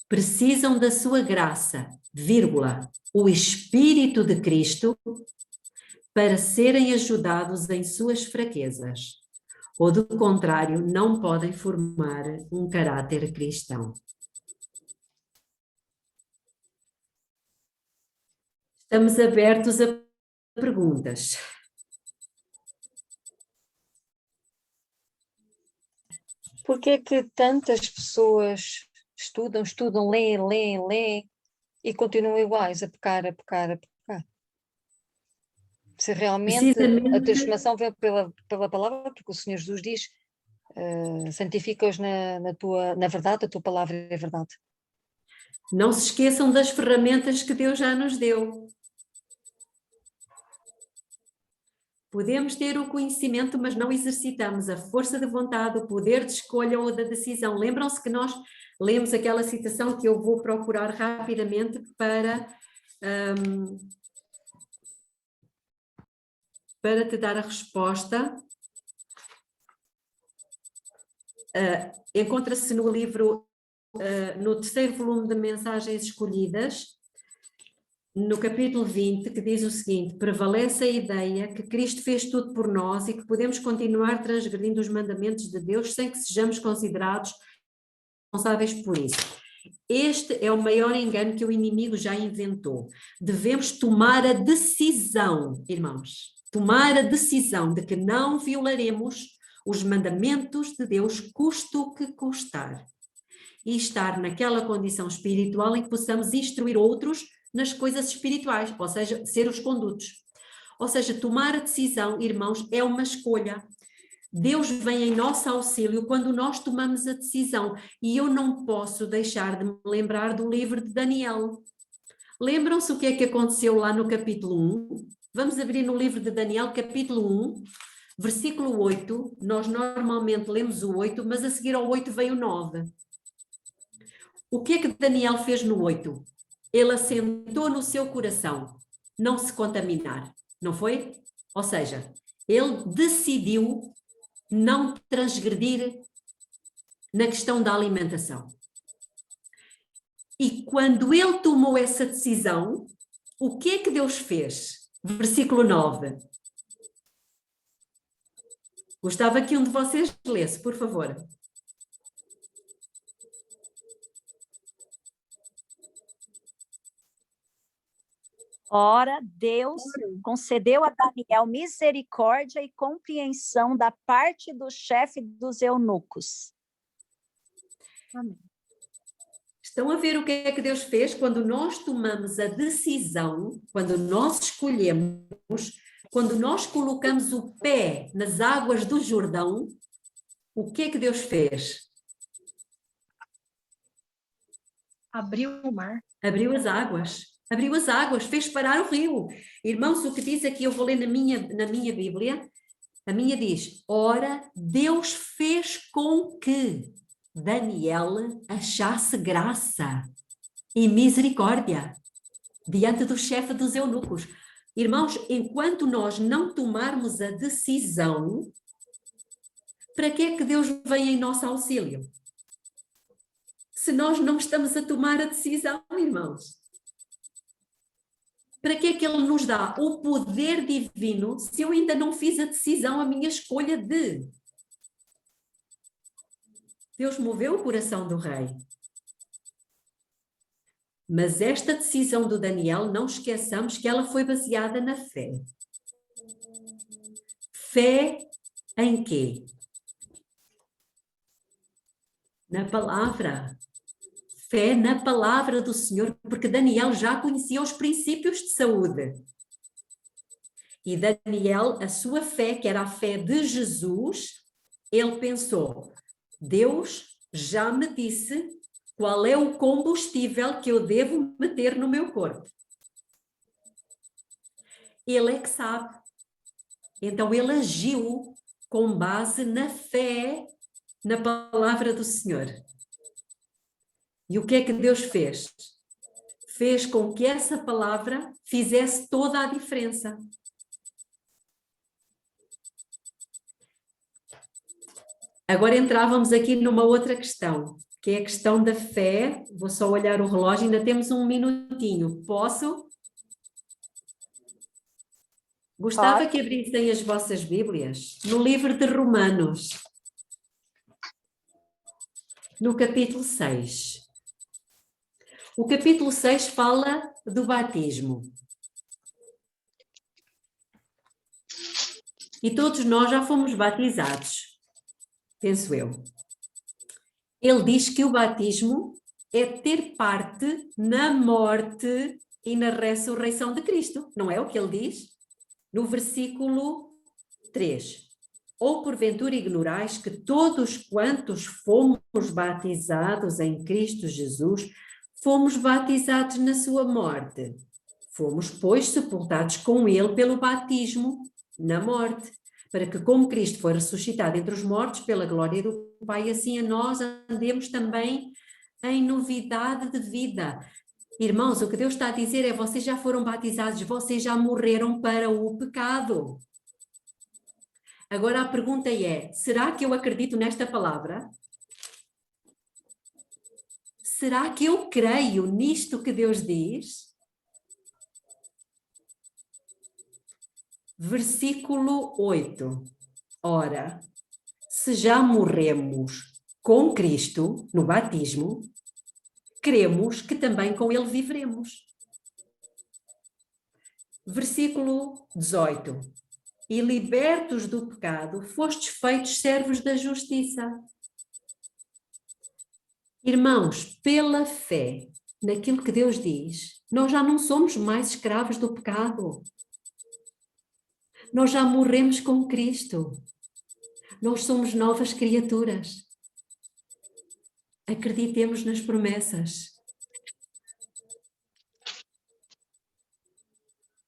Precisam da sua graça, vírgula, o Espírito de Cristo, para serem ajudados em suas fraquezas, ou do contrário, não podem formar um caráter cristão. Estamos abertos a perguntas. Por que é que tantas pessoas estudam, leem e continuam iguais a pecar? Se realmente a transformação vem pela palavra, porque o Senhor Jesus diz, santifica-os na verdade, a tua palavra é verdade. Não se esqueçam das ferramentas que Deus já nos deu. Podemos ter o conhecimento, mas não exercitamos a força de vontade, o poder de escolha ou da decisão. Lembram-se que nós lemos aquela citação que eu vou procurar rapidamente para te dar a resposta. Encontra-se no livro, no terceiro volume de Mensagens Escolhidas, no capítulo 20, que diz o seguinte: prevalece a ideia que Cristo fez tudo por nós e que podemos continuar transgredindo os mandamentos de Deus sem que sejamos considerados responsáveis por isso. Este é o maior engano que o inimigo já inventou. Devemos tomar a decisão, irmãos, tomar a decisão de que não violaremos os mandamentos de Deus, custe o que custar, e estar naquela condição espiritual em que possamos instruir outros nas coisas espirituais, ou seja, ser os condutos. Ou seja, tomar a decisão, irmãos, é uma escolha. Deus vem em nosso auxílio quando nós tomamos a decisão. E eu não posso deixar de me lembrar do livro de Daniel. Lembram-se o que é que aconteceu lá no capítulo 1? Vamos abrir no livro de Daniel, capítulo 1, versículo 8. Nós normalmente lemos o 8, mas a seguir ao 8 veio o 9. O que é que Daniel fez no 8? Ele assentou no seu coração não se contaminar, não foi? Ou seja, ele decidiu não transgredir na questão da alimentação. E quando ele tomou essa decisão, o que é que Deus fez? Versículo 9. Gostava que um de vocês lesse, por favor. Ora, Deus concedeu a Daniel misericórdia e compreensão da parte do chefe dos eunucos. Amém. Estão a ver o que é que Deus fez quando nós tomamos a decisão, quando nós escolhemos, quando nós colocamos o pé nas águas do Jordão, o que é que Deus fez? Abriu o mar. Abriu as águas. Abriu as águas, fez parar o rio. Irmãos, o que diz aqui, eu vou ler na minha Bíblia, a minha diz: ora, Deus fez com que Daniel achasse graça e misericórdia diante do chefe dos eunucos. Irmãos, enquanto nós não tomarmos a decisão, para que é que Deus vem em nosso auxílio? se nós não estamos a tomar a decisão, irmãos? Para que é que ele nos dá o poder divino se eu ainda não fiz a decisão, a minha escolha de? Deus moveu o coração do rei. Mas esta decisão do Daniel, não esqueçamos que ela foi baseada na fé. Fé em quê? Na palavra. Fé na palavra do Senhor, porque Daniel já conhecia os princípios de saúde. E Daniel, a sua fé, que era a fé de Jesus, ele pensou, Deus já me disse qual é o combustível que eu devo meter no meu corpo. Ele é que sabe. Então ele agiu com base na fé, na palavra do Senhor. E o que é que Deus fez? Fez com que essa palavra fizesse toda a diferença. Agora entrávamos aqui numa outra questão, que é a questão da fé. Vou só olhar o relógio, ainda temos um minutinho. Posso? Gostava que abrissem as vossas Bíblias no livro de Romanos, no capítulo 6. O capítulo 6 fala do batismo. E todos nós já fomos batizados, penso eu. Ele diz que o batismo é ter parte na morte e na ressurreição de Cristo. Não é o que ele diz? No versículo 3. Ou porventura ignorais que todos quantos fomos batizados em Cristo Jesus, fomos batizados na sua morte. Fomos, pois, sepultados com ele pelo batismo na morte, para que, como Cristo foi ressuscitado entre os mortos pela glória do Pai, assim a nós andemos também em novidade de vida. Irmãos, o que Deus está a dizer é, vocês já foram batizados, vocês já morreram para o pecado. Agora a pergunta é, será que eu acredito nesta palavra? Será que eu creio nisto que Deus diz? Versículo 8. Ora, se já morremos com Cristo no batismo, cremos que também com ele viveremos. Versículo 18. E libertos do pecado, fostes feitos servos da justiça. Irmãos, pela fé naquilo que Deus diz, nós já não somos mais escravos do pecado. Nós já morremos com Cristo. Nós somos novas criaturas. Acreditemos nas promessas.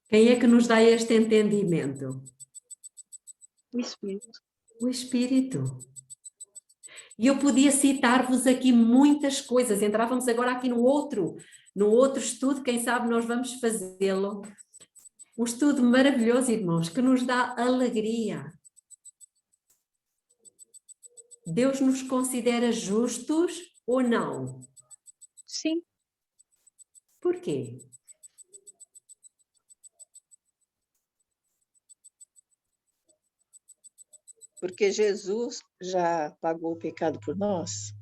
Quem é que nos dá este entendimento? O Espírito. O Espírito. E eu podia citar-vos aqui muitas coisas. Entrávamos agora aqui no outro estudo, quem sabe nós vamos fazê-lo. Um estudo maravilhoso, irmãos, que nos dá alegria. Deus nos considera justos ou não? Sim. Por quê? Porque Jesus já pagou o pecado por nós.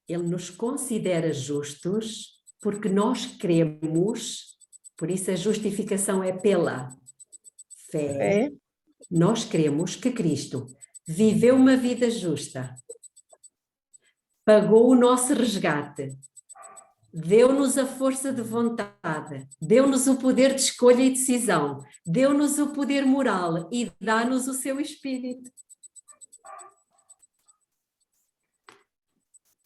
Ele nos considera justos porque nós cremos, por isso a justificação é pela fé. Nós cremos que Cristo viveu uma vida justa, pagou o nosso resgate, deu-nos a força de vontade, deu-nos o poder de escolha e decisão, deu-nos o poder moral e dá-nos o seu Espírito.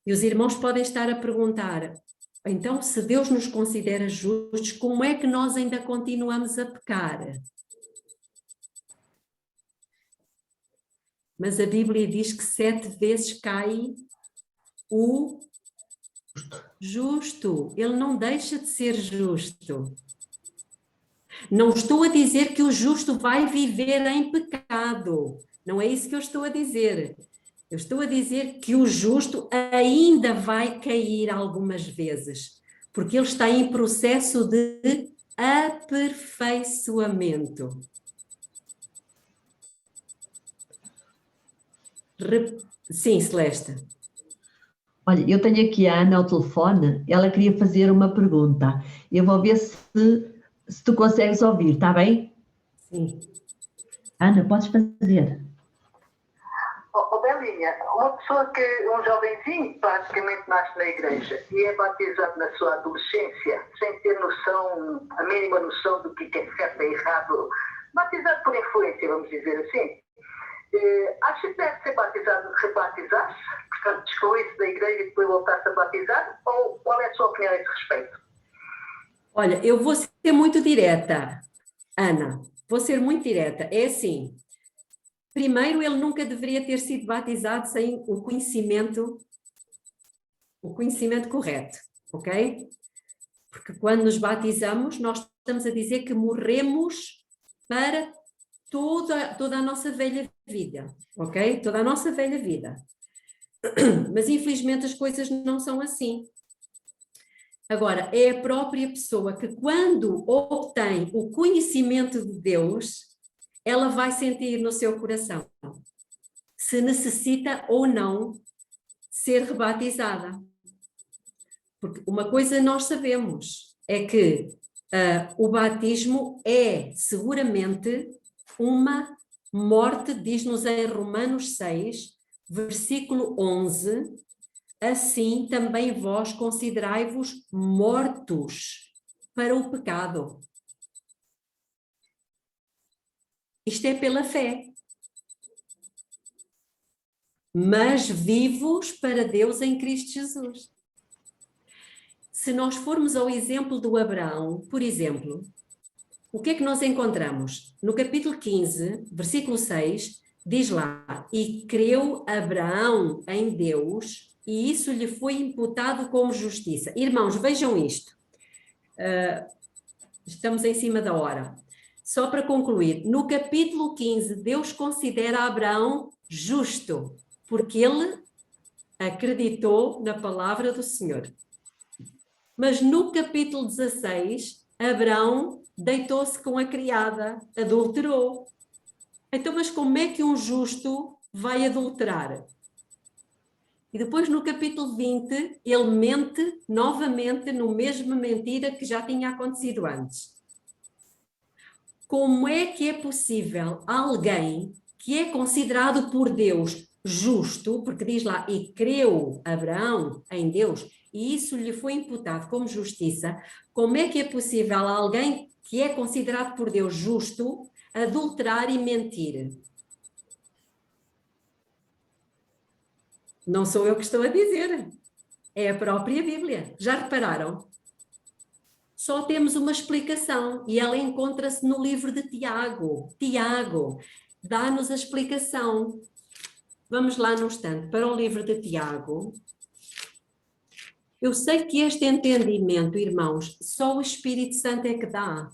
E os irmãos podem estar a perguntar, então se Deus nos considera justos, como é que nós ainda continuamos a pecar? Mas a Bíblia diz que 7 vezes cai o justo. Ele não deixa de ser justo. Não estou a dizer que o justo vai viver em pecado. Não é isso que eu estou a dizer. Eu estou a dizer que o justo ainda vai cair algumas vezes, porque ele está em processo de aperfeiçoamento. Sim, Celeste. Olha, eu tenho aqui a Ana ao telefone, ela queria fazer uma pergunta. Eu vou ver se tu consegues ouvir, está bem? Sim. Ana, podes fazer. Belinha, uma pessoa um jovenzinho praticamente nasce na igreja e é batizado na sua adolescência, sem ter noção, a mínima noção do que é certo e errado, batizado por influência, vamos dizer assim. Acha que deve ser batizado, rebatizar-se, portanto, excluir-se da igreja e depois voltar-se a batizar? Ou qual é a sua opinião a esse respeito? Olha, eu vou ser muito direta, Ana, vou ser muito direta. É assim, primeiro, ele nunca deveria ter sido batizado sem o conhecimento correto, ok? Porque quando nos batizamos, nós estamos a dizer que morremos para toda a nossa velha vida, ok? Toda a nossa velha vida. Mas infelizmente as coisas não são assim. Agora, é a própria pessoa que quando obtém o conhecimento de Deus, ela vai sentir no seu coração se necessita ou não ser rebatizada. Porque uma coisa nós sabemos é que o batismo é seguramente uma morte, diz-nos em Romanos 6, versículo 11, assim também vós considerai-vos mortos para o pecado. Isto é pela fé. Mas vivos para Deus em Cristo Jesus. Se nós formos ao exemplo do Abraão, por exemplo, o que é que nós encontramos? No capítulo 15, versículo 6, diz lá, e creu Abraão em Deus, e isso lhe foi imputado como justiça. Irmãos, vejam isto. Estamos em cima da hora. Só para concluir, no capítulo 15, Deus considera Abraão justo, porque ele acreditou na palavra do Senhor. Mas no capítulo 16, Abraão deitou-se com a criada, adulterou. Então, mas como é que um justo vai adulterar? E depois no capítulo 20, ele mente novamente no mesma mentira que já tinha acontecido antes. Como é que é possível alguém que é considerado por Deus justo, porque diz lá, e creu Abraão em Deus, e isso lhe foi imputado como justiça, como é que é possível alguém que é considerado por Deus justo adulterar e mentir? Não sou eu que estou a dizer, é a própria Bíblia. Já repararam? Só temos uma explicação e ela encontra-se no livro de Tiago. Tiago dá-nos a explicação. Vamos lá no instante para o livro de Tiago. Eu sei que este entendimento, irmãos, só o Espírito Santo é que dá.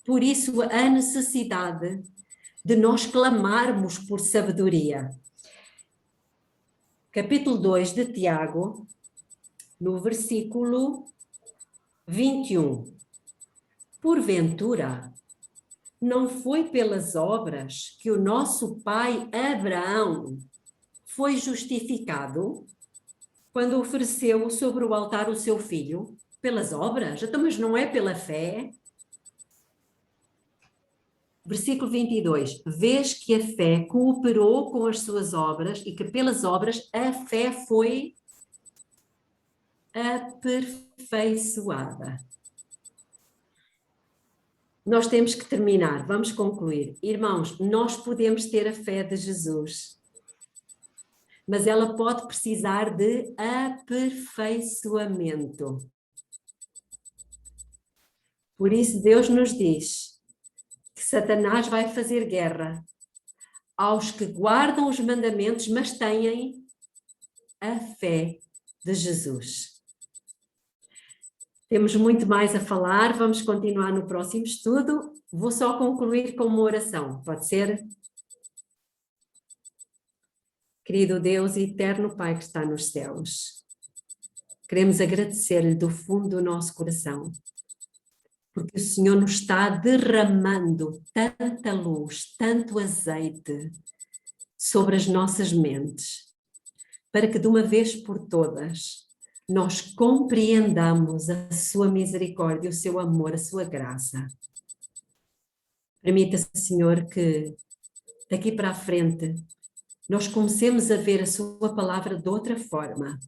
Por isso a necessidade de nós clamarmos por sabedoria. Capítulo 2 de Tiago, no versículo 21. Porventura, não foi pelas obras que o nosso pai Abraão foi justificado quando ofereceu sobre o altar o seu filho? Pelas obras? Então, mas não é pela fé? Versículo 22. Vês que a fé cooperou com as suas obras e que pelas obras a fé foi aperfeiçoada. Nós temos que terminar, vamos concluir. Irmãos, nós podemos ter a fé de Jesus, mas ela pode precisar de aperfeiçoamento. Por isso Deus nos diz que Satanás vai fazer guerra aos que guardam os mandamentos, mas têm a fé de Jesus. Temos muito mais a falar, vamos continuar no próximo estudo. Vou só concluir com uma oração, pode ser? Querido Deus e eterno Pai que está nos céus, queremos agradecer-lhe do fundo do nosso coração, porque o Senhor nos está derramando tanta luz, tanto azeite sobre as nossas mentes, para que de uma vez por todas nós compreendamos a sua misericórdia, o seu amor, a sua graça. Permita-se, Senhor, que daqui para a frente nós comecemos a ver a sua palavra de outra forma.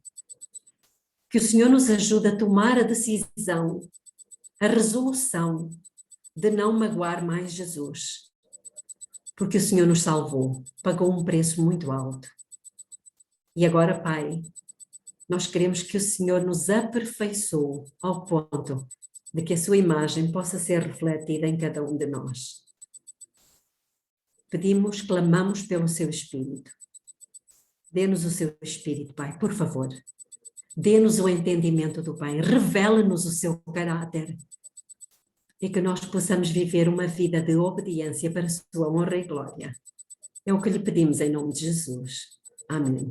Que o Senhor nos ajude a tomar a decisão, a resolução de não magoar mais Jesus. Porque o Senhor nos salvou, pagou um preço muito alto. E agora, Pai, nós queremos que o Senhor nos aperfeiçoe ao ponto de que a sua imagem possa ser refletida em cada um de nós. Pedimos, clamamos pelo seu Espírito. Dê-nos o seu Espírito, Pai, por favor. Dê-nos o entendimento do Pai. Revela-nos o seu caráter. E que nós possamos viver uma vida de obediência para a sua honra e glória. É o que lhe pedimos em nome de Jesus. Amém.